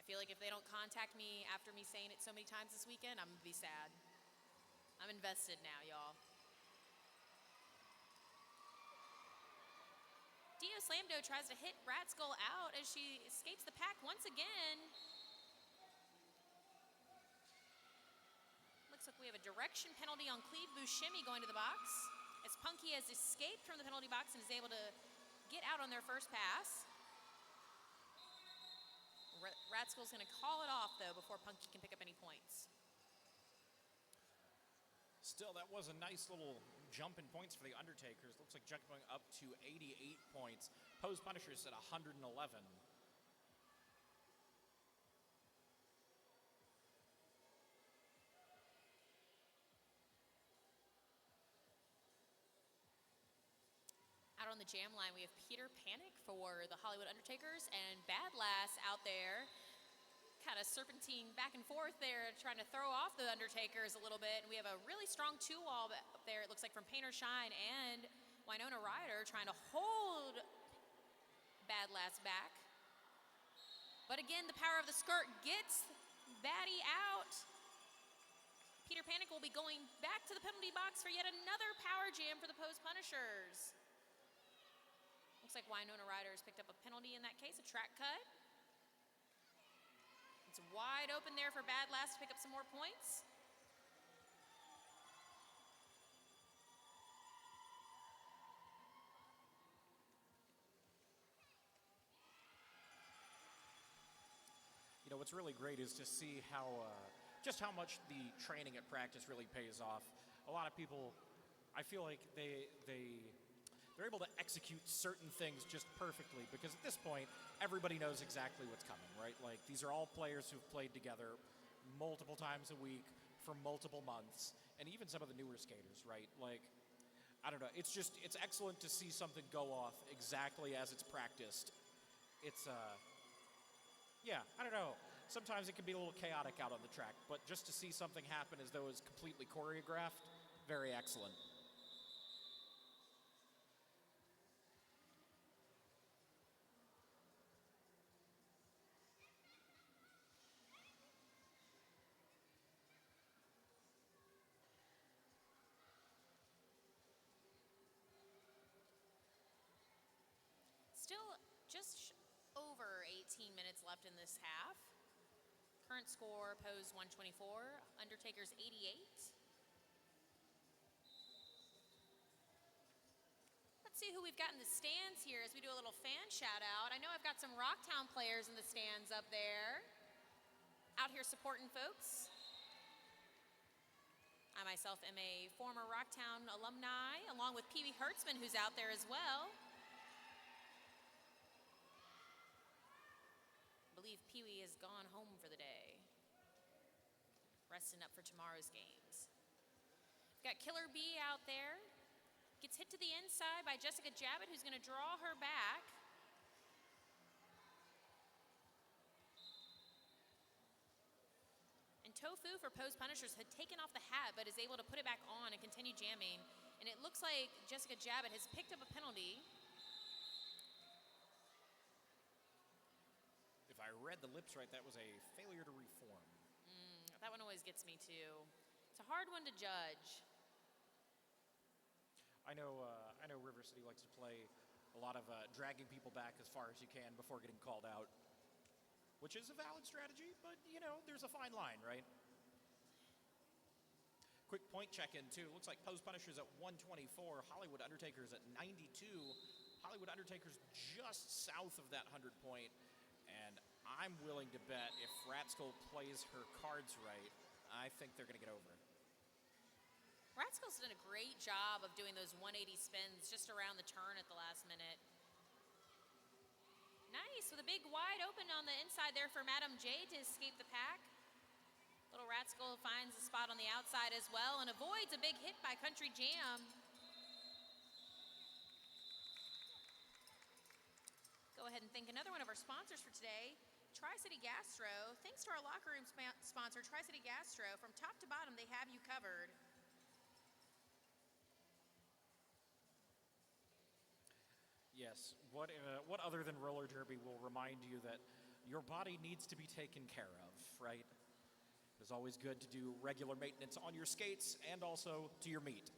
[SPEAKER 1] I feel like if they don't contact me after me saying it so many times this weekend, I'm gonna be sad. I'm invested now, y'all. Dio Slamdo tries to hit Rat Skull out as she escapes the pack once again. Looks like we have a direction penalty on Cleve Buscemi going to the box, as Punky has escaped from the penalty box and is able to get out on their first pass. Rat Skull's going to call it off, though, before Punky can pick up any points.
[SPEAKER 2] Still, that was a nice little jump in points for the Undertakers. Looks like jumping up to 88 points. Pose Punishers at 111.
[SPEAKER 1] Out on the jam line, we have Peter Panic for the Hollywood Undertakers and Bad Lass out there, kind of serpentine back and forth there, trying to throw off the Undertakers a little bit. And we have a really strong two-wall up there, it looks like, from Painter Shine and Winona Ryder trying to hold Bad Lass back. But again, the power of the skirt gets Batty out. Peter Panic will be going back to the penalty box for yet another power jam for the Pose Punishers. Looks like Winona Ryder has picked up a penalty in that case, a track cut. It's wide open there for Bad Lass to pick up some more points.
[SPEAKER 2] You know, what's really great is to see how, just how much the training at practice really pays off. A lot of people, I feel like they're able to execute certain things just perfectly because at this point, everybody knows exactly what's coming, right? Like, these are all players who've played together multiple times a week for multiple months, and even some of the newer skaters, right? Like, I don't know, it's excellent to see something go off exactly as it's practiced. It's, yeah, I don't know. Sometimes it can be a little chaotic out on the track, but just to see something happen as though it's completely choreographed, very excellent.
[SPEAKER 1] Still just over 18 minutes left in this half. Current score, Pose 124, Undertakers 88. Let's see who we've got in the stands here as we do a little fan shout out. I know I've got some Rocktown players in the stands up there, out here supporting folks. I myself am a former Rocktown alumni, along with Pee Wee Hertzman, who's out there as well. I believe Pee Wee has gone home for the day, resting up for tomorrow's games. We've got Killer B out there. Gets hit to the inside by Jessica Jabbett, who's going to draw her back. And Tofu for Pose Punishers had taken off the hat, but is able to put it back on and continue jamming. And it looks like Jessica Jabbett has picked up a penalty.
[SPEAKER 2] If I read the lips right, that was a failure to reform.
[SPEAKER 1] That gets me too. It's a hard one to judge.
[SPEAKER 2] I know River City likes to play a lot of dragging people back as far as you can before getting called out, which is a valid strategy, but, there's a fine line, right? Quick point check-in, too. Looks like Pose Punishers at 124, Hollywood Undertakers at 92. Hollywood Undertakers just south of that 100 point, and I'm willing to bet if Ratskill plays her cards right, I think they're going to get over.
[SPEAKER 1] Ratskill's done a great job of doing those 180 spins just around the turn at the last minute. Nice, with a big wide open on the inside there for Madam J to escape the pack. Little Ratskill finds a spot on the outside as well and avoids a big hit by Country Jam. Go ahead and thank another one of our sponsors for today, Tri-City Gastro. Thanks to our locker room sponsor, Tri-City Gastro. From top to bottom, they have you covered.
[SPEAKER 2] Yes, what other than roller derby will remind you that your body needs to be taken care of, right? It's always good to do regular maintenance on your skates and also to your meat.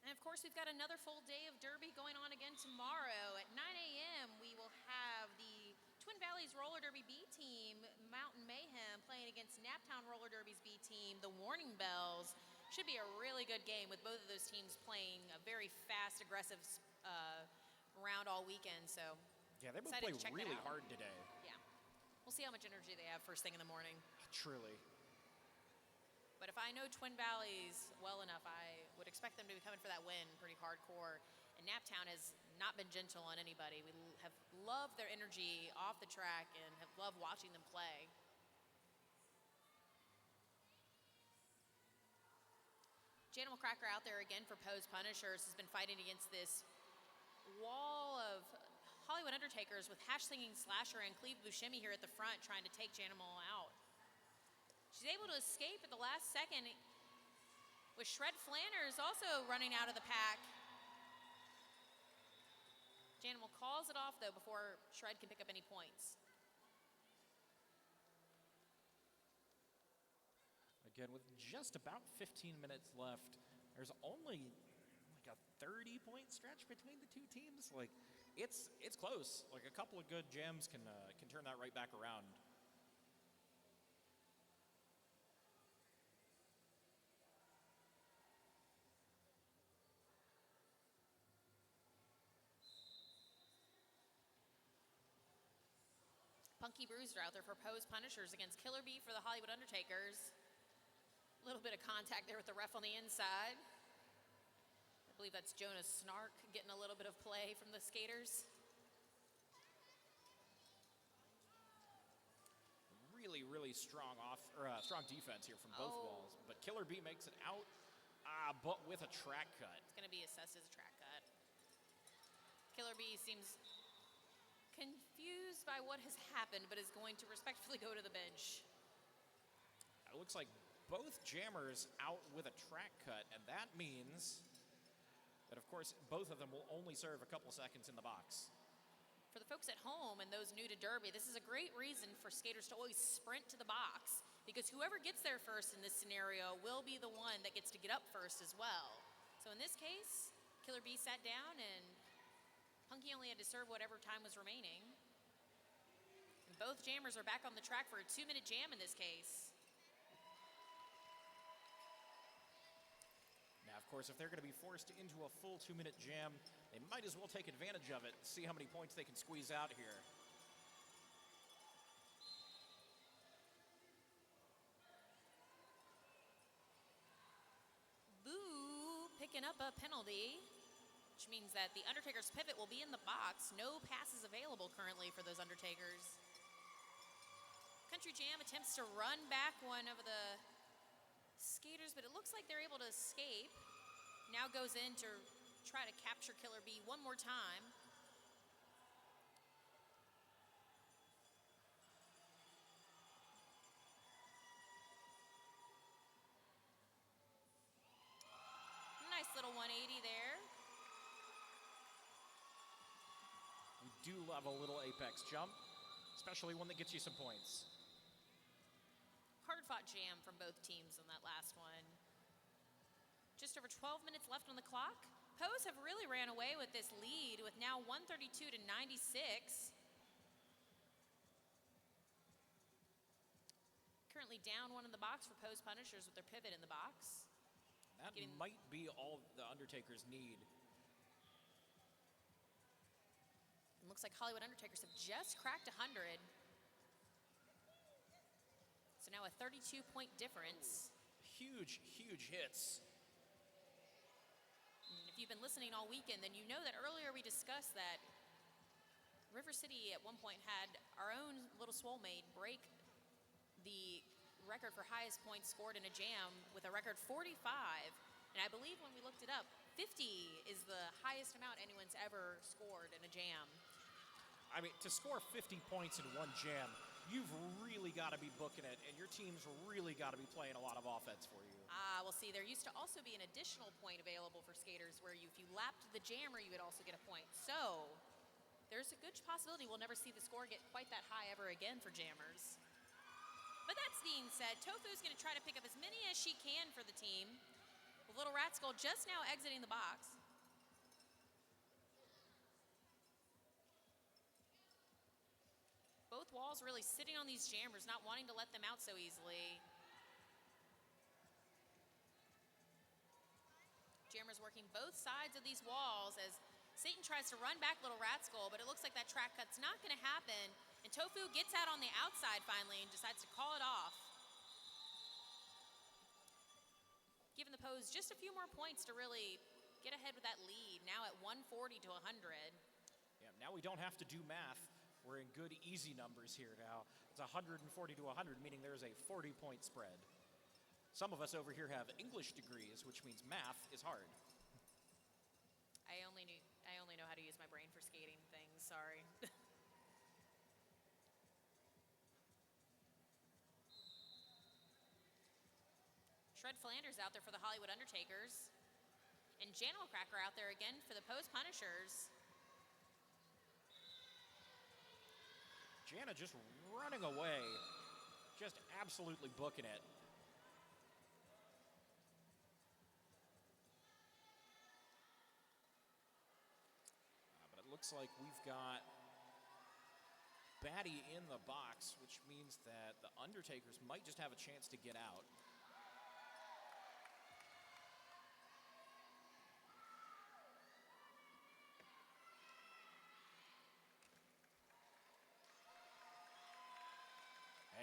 [SPEAKER 1] And of course, we've got another full day of Derby going on again tomorrow. At 9 a.m., we will have the Twin Valleys Roller Derby B team, Mountain Mayhem, playing against Naptown Roller Derby's B team, the Warning Bells. Should be a really good game with both of those teams playing a very fast, aggressive round all weekend. So
[SPEAKER 2] yeah, they both play really hard today.
[SPEAKER 1] Yeah. We'll see how much energy they have first thing in the morning.
[SPEAKER 2] Truly.
[SPEAKER 1] But if I know Twin Valleys well enough, I would expect them to be coming for that win pretty hardcore. And Naptown has not been gentle on anybody. We have loved their energy off the track and have loved watching them play. Janimal Cracker out there again for Pose Punishers has been fighting against this wall of Hollywood Undertakers with Hash Slinging Slasher and Cleve Buscemi here at the front trying to take Janimal out. She's able to escape at the last second with Shred Flanners also running out of the pack. Janimal calls it off though before Shred can pick up any points.
[SPEAKER 2] Again, with just about 15 minutes left, there's only like a 30-point stretch between the two teams. Like, it's close. Like, a couple of good jams can turn that right back around.
[SPEAKER 1] Punky Bruiser out there for Pose Punishers against Killer Bee for the Hollywood Undertakers. A little bit of contact there with the ref on the inside. I believe that's Jonas Snark getting a little bit of play from the skaters.
[SPEAKER 2] Really, really strong strong defense here from both walls. But Killer Bee makes it out, but with a track cut.
[SPEAKER 1] It's going to be assessed as a track cut. Killer Bee seems confused by what has happened, but is going to respectfully go to the bench.
[SPEAKER 2] It looks like both jammers out with a track cut, and that means that, of course, both of them will only serve a couple seconds in the box.
[SPEAKER 1] For the folks at home and those new to Derby, this is a great reason for skaters to always sprint to the box, because whoever gets there first in this scenario will be the one that gets to get up first as well. So in this case, Killer Bee sat down and Punky only had to serve whatever time was remaining. And both jammers are back on the track for a 2-minute jam in this case.
[SPEAKER 2] Now, of course, if they're going to be forced into a full 2-minute jam, they might as well take advantage of it and see how many points they can squeeze out here.
[SPEAKER 1] Boo picking up a penalty, which means that the Undertaker's pivot will be in the box. No passes available currently for those Undertakers. Country Jam attempts to run back one of the skaters, but it looks like they're able to escape. Now goes in to try to capture Killer Bee one more time. Nice little 180 there.
[SPEAKER 2] We do love a little apex jump. especially one that gets you some points.
[SPEAKER 1] Hard-fought jam from both teams on that last one. Just over 12 minutes left on the clock. Pose have really ran away with this lead with now 132 to 96. Currently down one in the box for Pose Punishers with their pivot in the box.
[SPEAKER 2] That might be all the Undertakers need.
[SPEAKER 1] It looks like Hollywood Undertakers have just cracked 100. So now a 32-point difference.
[SPEAKER 2] Huge, huge hits.
[SPEAKER 1] And if you've been listening all weekend, then you know that earlier we discussed that River City at one point had our own little swole mate break the record for highest points scored in a jam with a record 45. And I believe when we looked it up, 50 is the highest amount anyone's ever scored in a jam.
[SPEAKER 2] I mean, to score 50 points in one jam, you've really got to be booking it, and your team's really got to be playing a lot of offense for you.
[SPEAKER 1] Well, see, there used to also be an additional point available for skaters where if you lapped the jammer, you would also get a point. So there's a good possibility we'll never see the score get quite that high ever again for jammers. But that's being said, Tofu's going to try to pick up as many as she can for the team, with Little Rat Skull just now exiting the box. Both walls really sitting on these jammers, not wanting to let them out so easily. Jammers working both sides of these walls as Satan tries to run back Little Rat Skull, but it looks like that track cut's not going to happen. And Tofu gets out on the outside finally and decides to call it off. Giving the Pose just a few more points to really get ahead with that lead, now at 140 to 100.
[SPEAKER 2] Yeah, now we don't have to do math. We're in good, easy numbers here now. It's 140 to 100, meaning there's a 40-point spread. Some of us over here have English degrees, which means math is hard.
[SPEAKER 1] I only know how to use my brain for skating things, sorry. Shred Flanders out there for the Hollywood Undertakers. And Janimal Cracker out there again for the Pose Punishers.
[SPEAKER 2] Jana just running away, just absolutely booking it. But it looks like we've got Batty in the box, which means that the Undertakers might just have a chance to get out.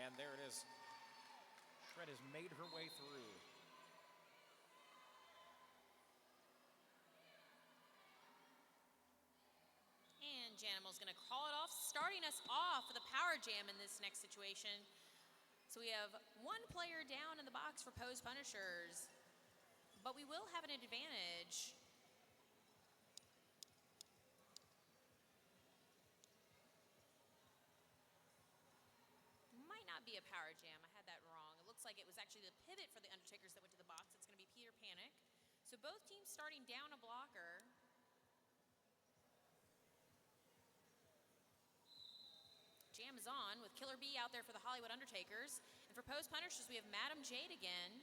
[SPEAKER 2] And there it is. Shred has made her way through.
[SPEAKER 1] And Janimal's going to call it off, starting us off with a power jam in this next situation. So we have one player down in the box for Pose Punishers, but we will have an advantage. Might not be a power jam. I had that wrong. It looks like it was actually the pivot for the Undertakers that went to the box. It's going to be Peter Panic. So both teams starting down a blocker. Jam is on with Killer B out there for the Hollywood Undertakers. And for Pose Punishers, we have Madam Jade again.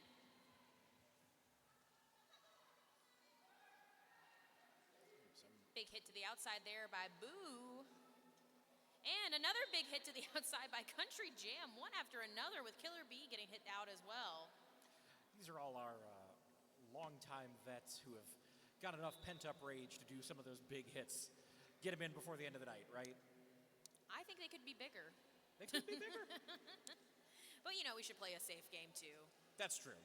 [SPEAKER 1] Big hit to the outside there by Boo. And another big hit to the outside by Country Jam, one after another, with Killer B getting hit out as well.
[SPEAKER 2] These are all our longtime vets who have got enough pent-up rage to do some of those big hits. Get them in before the end of the night, right?
[SPEAKER 1] I think they could be bigger.
[SPEAKER 2] They could be bigger.
[SPEAKER 1] But, you know, we should play a safe game, too.
[SPEAKER 2] That's true.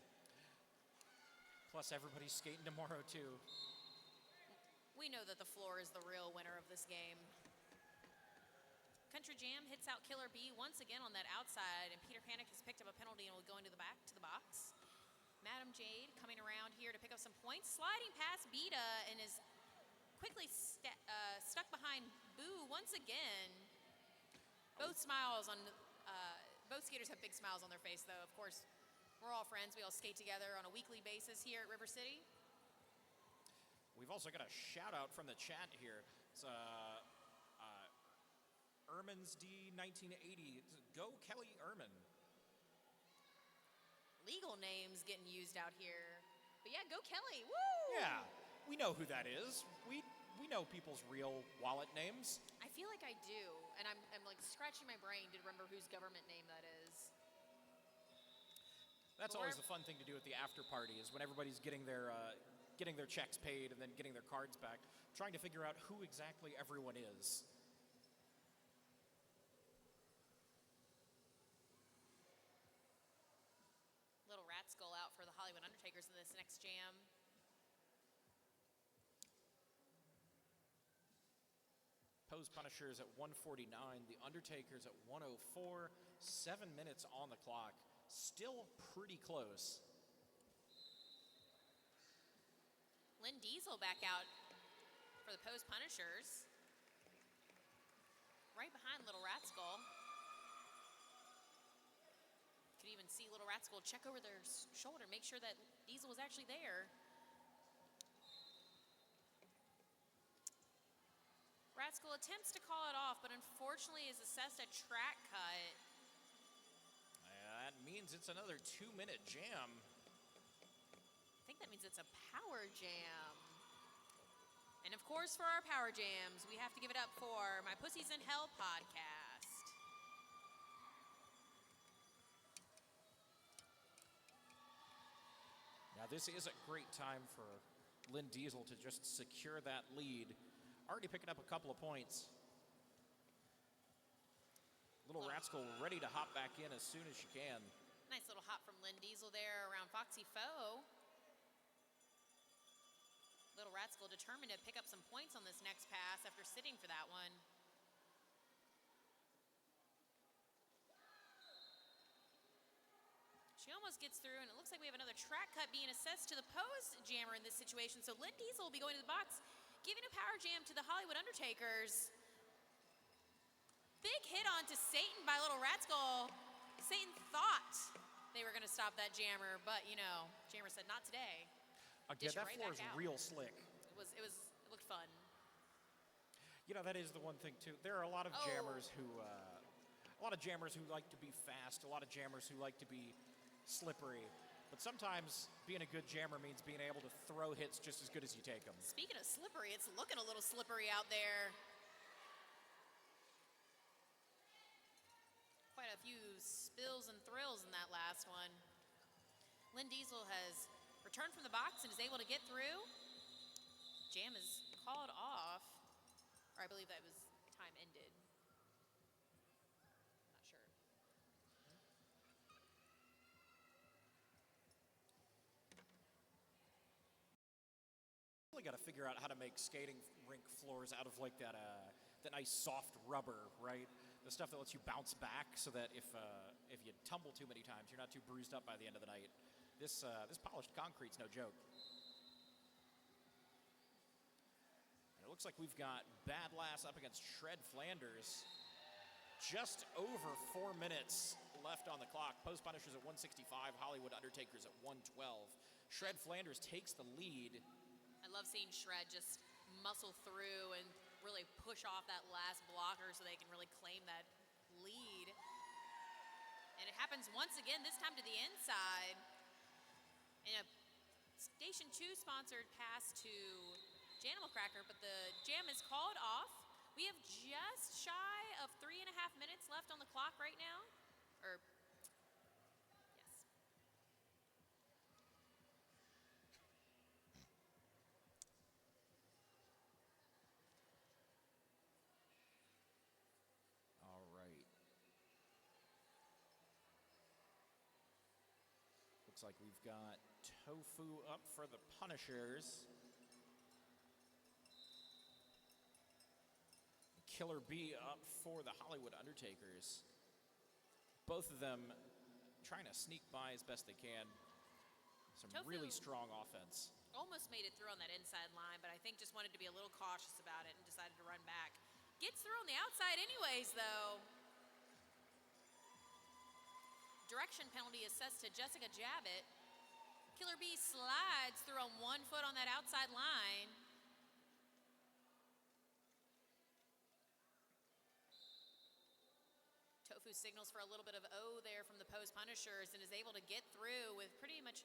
[SPEAKER 2] Plus, everybody's skating tomorrow, too.
[SPEAKER 1] We know that the floor is the real winner of this game. Country Jam hits out Killer B once again on that outside, and Peter Panic has picked up a penalty and will go into the back to the box. Madam Jade coming around here to pick up some points, sliding past Beta and is quickly stuck behind Boo once again. Both skaters have big smiles on their face, though. Of course, we're all friends. We all skate together on a weekly basis here at River City.
[SPEAKER 2] We've also got a shout out from the chat here. It's Ermin's D 1980. Go Kelly Ermin.
[SPEAKER 1] Legal names getting used out here. But yeah, go Kelly. Woo!
[SPEAKER 2] Yeah, we know who that is. We know people's real wallet names.
[SPEAKER 1] I feel like I do, and I'm like scratching my brain to remember whose government name that is.
[SPEAKER 2] That's always the fun thing to do at the after party is when everybody's getting their checks paid and then getting their cards back, trying to figure out who exactly everyone is.
[SPEAKER 1] Little rat skull out for the Hollywood Undertakers in this next jam.
[SPEAKER 2] Pose Punishers at 149, the Undertakers at 104, 7 minutes on the clock. Still pretty close.
[SPEAKER 1] Lynn Diesel back out for the Pose Punishers. Right behind Little Rat Skull. Could even see Little Rat Skull check over their shoulder, make sure that Diesel was actually there. Rat Skull attempts to call it off, but unfortunately is assessed a track cut.
[SPEAKER 2] That means it's another 2-minute jam.
[SPEAKER 1] I think that means it's a power jam. And of course, for our power jams, we have to give it up for My Pussies in Hell podcast.
[SPEAKER 2] Now, this is a great time for Lynn Diesel to just secure that lead. Already picking up a couple of points. Little Rat Skull ready to hop back in as soon as she can.
[SPEAKER 1] Nice little hop from Lynn Diesel there around Foxy Foe. Little Rat Skull determined to pick up some points on this next pass after sitting for that one. She almost gets through, and it looks like we have another track cut being assessed to the Pose jammer in this situation. So Lynn Diesel will be going to the box, giving a power jam to the Hollywood Undertakers. Big hit on to Satan by Little Rat Skull. Satan thought they were going to stop that jammer, but, you know, jammer said, not today.
[SPEAKER 2] Again, that floor is real slick.
[SPEAKER 1] It looked fun.
[SPEAKER 2] You know, that is the one thing, too. There are a lot of jammers who like to be fast, a lot of jammers who like to be slippery. But sometimes being a good jammer means being able to throw hits just as good as you take them.
[SPEAKER 1] Speaking of slippery, it's looking a little slippery out there. Quite a few spills and thrills in that last one. Lynn Diesel has returned from the box and is able to get through. Jam is called off, or I believe that was time ended. Not sure.
[SPEAKER 2] Really got to figure out how to make skating rink floors out of like that nice soft rubber, right? The stuff that lets you bounce back, so that if you tumble too many times, you're not too bruised up by the end of the night. This polished concrete's no joke. And it looks like we've got Bad Lass up against Shred Flanders. Just over 4 minutes left on the clock. Pose Punishers at 165, Hollywood Undertakers at 112. Shred Flanders takes the lead.
[SPEAKER 1] I love seeing Shred just muscle through and really push off that last blocker so they can really claim that lead. And it happens once again, this time to the inside. And a Station 2 sponsored pass to Janimal Cracker, but the jam is called off. We have just shy of 3.5 minutes left on the clock right now. Yes.
[SPEAKER 2] All right. Looks like we've got Tofu up for the Punishers. Killer B up for the Hollywood Undertakers. Both of them trying to sneak by as best they can. Some
[SPEAKER 1] Tofu
[SPEAKER 2] really strong offense.
[SPEAKER 1] almost made it through on that inside line, but I think just wanted to be a little cautious about it and decided to run back. Gets through on the outside anyways, though. Direction penalty assessed to Jessica Jabbit. Killer B slides through on 1 foot on that outside line. signals for a little bit of O there from the Pose Punishers and is able to get through with pretty much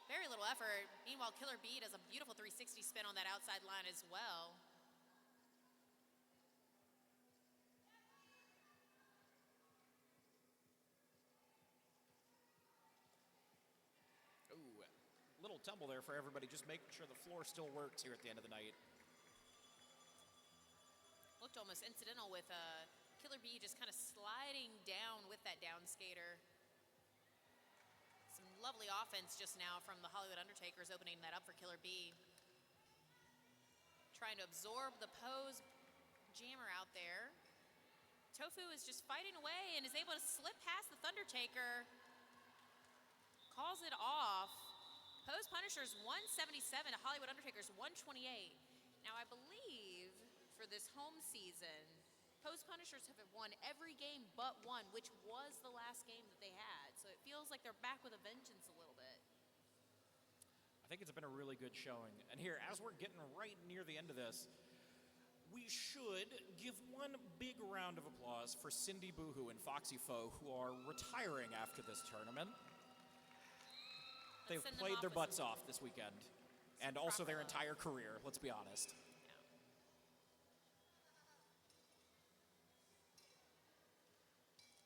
[SPEAKER 1] very little effort. Meanwhile, Killer B does a beautiful 360 spin on that outside line as well.
[SPEAKER 2] Ooh, little tumble there for everybody. Just making sure the floor still works here at the end of the night.
[SPEAKER 1] Looked almost incidental with Killer B just kind of sliding down with that down skater. Some lovely offense just now from the Hollywood Undertakers, opening that up for Killer B. Trying to absorb the Pose jammer out there. Tofu is just fighting away and is able to slip past the Thundertaker. Calls it off. Pose Punishers 177 to Hollywood Undertakers 128. Now I believe for this home season, Pose Punishers have won every game but one, which was the last game that they had. So it feels like they're back with a vengeance a little bit.
[SPEAKER 2] I think it's been a really good showing. And here, as we're getting right near the end of this, we should give one big round of applause for Cindy Boohoo and Foxy Foe, who are retiring after this tournament. They've played their butts off this weekend, and also their entire career, let's be honest.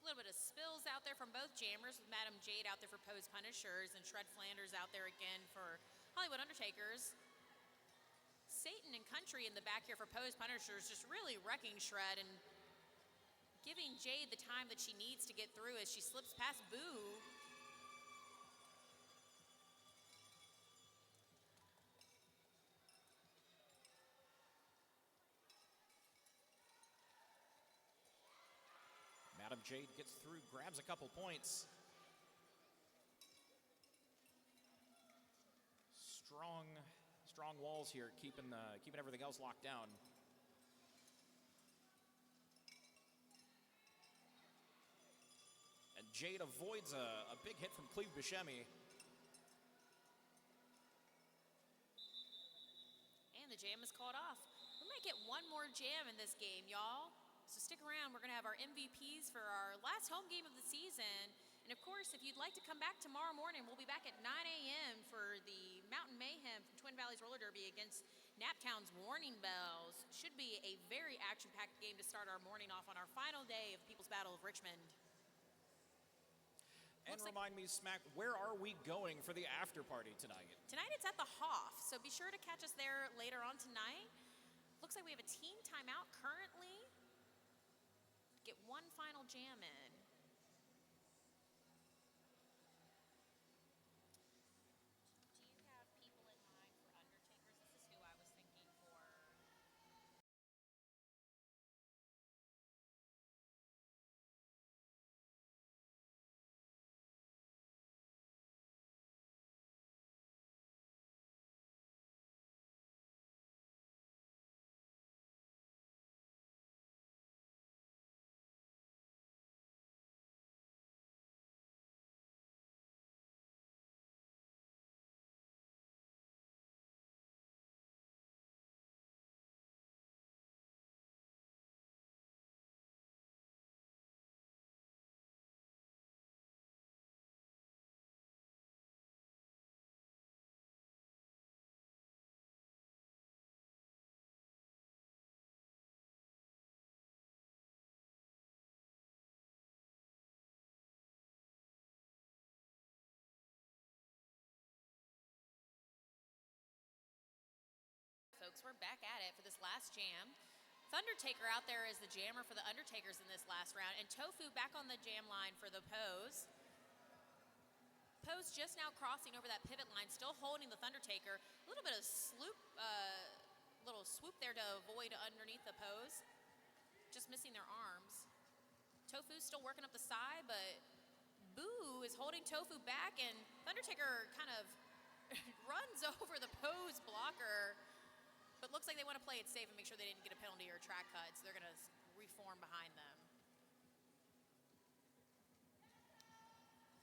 [SPEAKER 1] A little bit of spills out there from both jammers, with Madam Jade out there for Pose Punishers and Shred Flanders out there again for Hollywood Undertakers. Satan and Country in the back here for Pose Punishers, just really wrecking Shred and giving Jade the time that she needs to get through as she slips past Boo.
[SPEAKER 2] Madam Jade gets through, grabs a couple points. Strong walls here, keeping everything else locked down. And Jade avoids a big hit from Cleve Buscemi.
[SPEAKER 1] And the jam is called off. We might get one more jam in this game, y'all. So stick around. We're going to have our MVPs for our last home game of the season. And of course, if you'd like to come back tomorrow morning, we'll be back at 9 a.m. for the Mountain Mayhem from Twin Valleys Roller Derby against Naptown's Warning Bells. Should be a very action-packed game to start our morning off on our final day of People's Battle of Richmond.
[SPEAKER 2] And remind me, Smack, where are we going for the after party tonight?
[SPEAKER 1] Tonight it's at the Hoff, so be sure to catch us there later on tonight. Looks like we have a team timeout currently. Get one final jam in. Do you have people in mind for Undertakers? This is who I was thinking for. Folks, we're back at it for this last jam. Thundertaker out there as the jammer for the Undertakers in this last round, and Tofu back on the jam line for the Pose. Pose just now crossing over that pivot line, still holding the Thundertaker. A little bit of little swoop there to avoid underneath the Pose. Just missing their arms. Tofu's still working up the side, but Boo is holding Tofu back, and Thundertaker kind of runs over the Pose blocker. But looks like they want to play it safe and make sure they didn't get a penalty or a track cut, so they're going to reform behind them.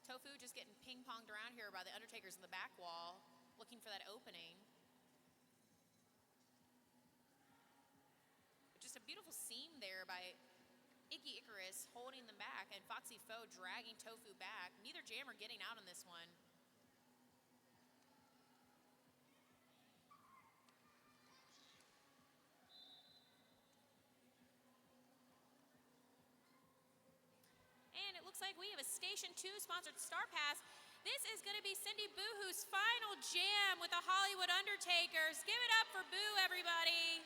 [SPEAKER 1] Tofu just getting ping-ponged around here by the Undertakers in the back wall, looking for that opening. But just a beautiful seam there by Sneaky Icarus holding them back, and Foxy Foe dragging Tofu back. Neither jammer getting out on this one. And it looks like we have a Station 2 sponsored Star Pass. This is going to be Cindy Boohoo's final jam with the Hollywood Undertakers. Give it up for Boo, everybody.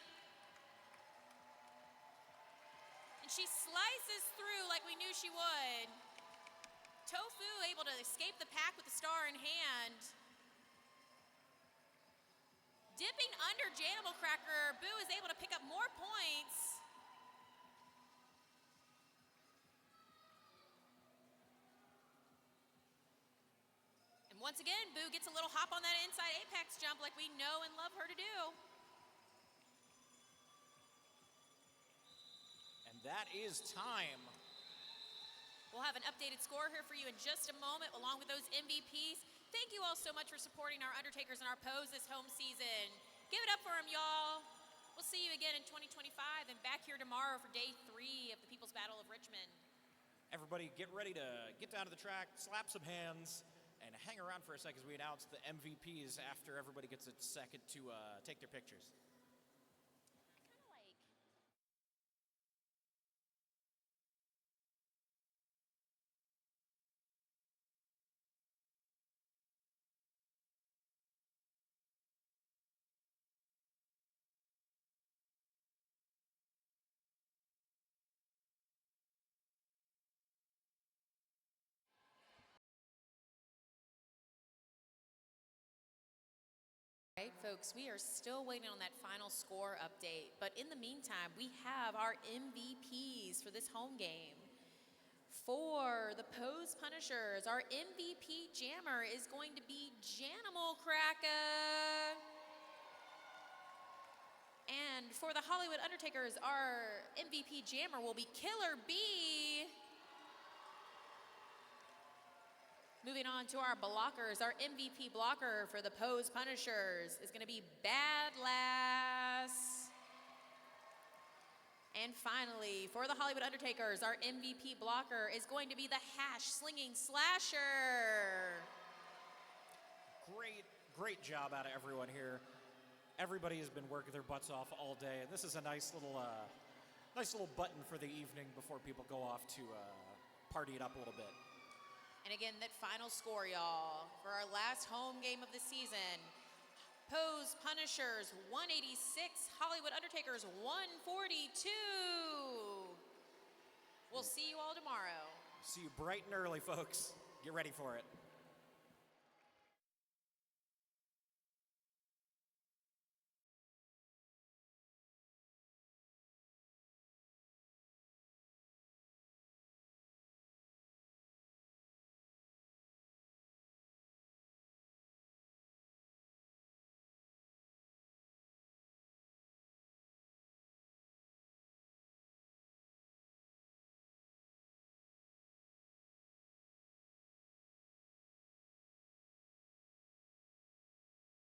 [SPEAKER 1] And she slices through like we knew she would. Tofu able to escape the pack with the star in hand. Dipping under Janimal Cracker, Boo is able to pick up more points. And once again, Boo gets a little hop on that inside apex jump like we know and love her to do.
[SPEAKER 2] And that is time.
[SPEAKER 1] We'll have an updated score here for you in just a moment, along with those MVPs. Thank you all so much for supporting our Undertakers and our Pose this home season. Give it up for them, y'all. We'll see you again in 2025 and back here tomorrow for day 3 of the People's Battle of Richmond.
[SPEAKER 2] Everybody get ready to get down to the track, slap some hands, and hang around for a second as we announce the MVPs after everybody gets a second to take their pictures.
[SPEAKER 1] All right, folks, we are still waiting on that final score update, but in the meantime, we have our MVPs for this home game. For the Pose Punishers, our MVP jammer is going to be Janimal Cracker. And for the Hollywood Undertakers, our MVP jammer will be Killer B. Moving on to our blockers, our MVP blocker for the Pose Punishers is going to be Bad Lass. And finally, for the Hollywood Undertakers, our MVP blocker is going to be the Hash Slinging Slasher.
[SPEAKER 2] Great job out of everyone here. Everybody has been working their butts off all day, and this is a nice little button for the evening before people go off to party it up a little bit.
[SPEAKER 1] And again, that final score, y'all, for our last home game of the season. Pose Punishers 186, Hollywood Undertakers 142. We'll see you all tomorrow.
[SPEAKER 2] See you bright and early, folks. Get ready for it.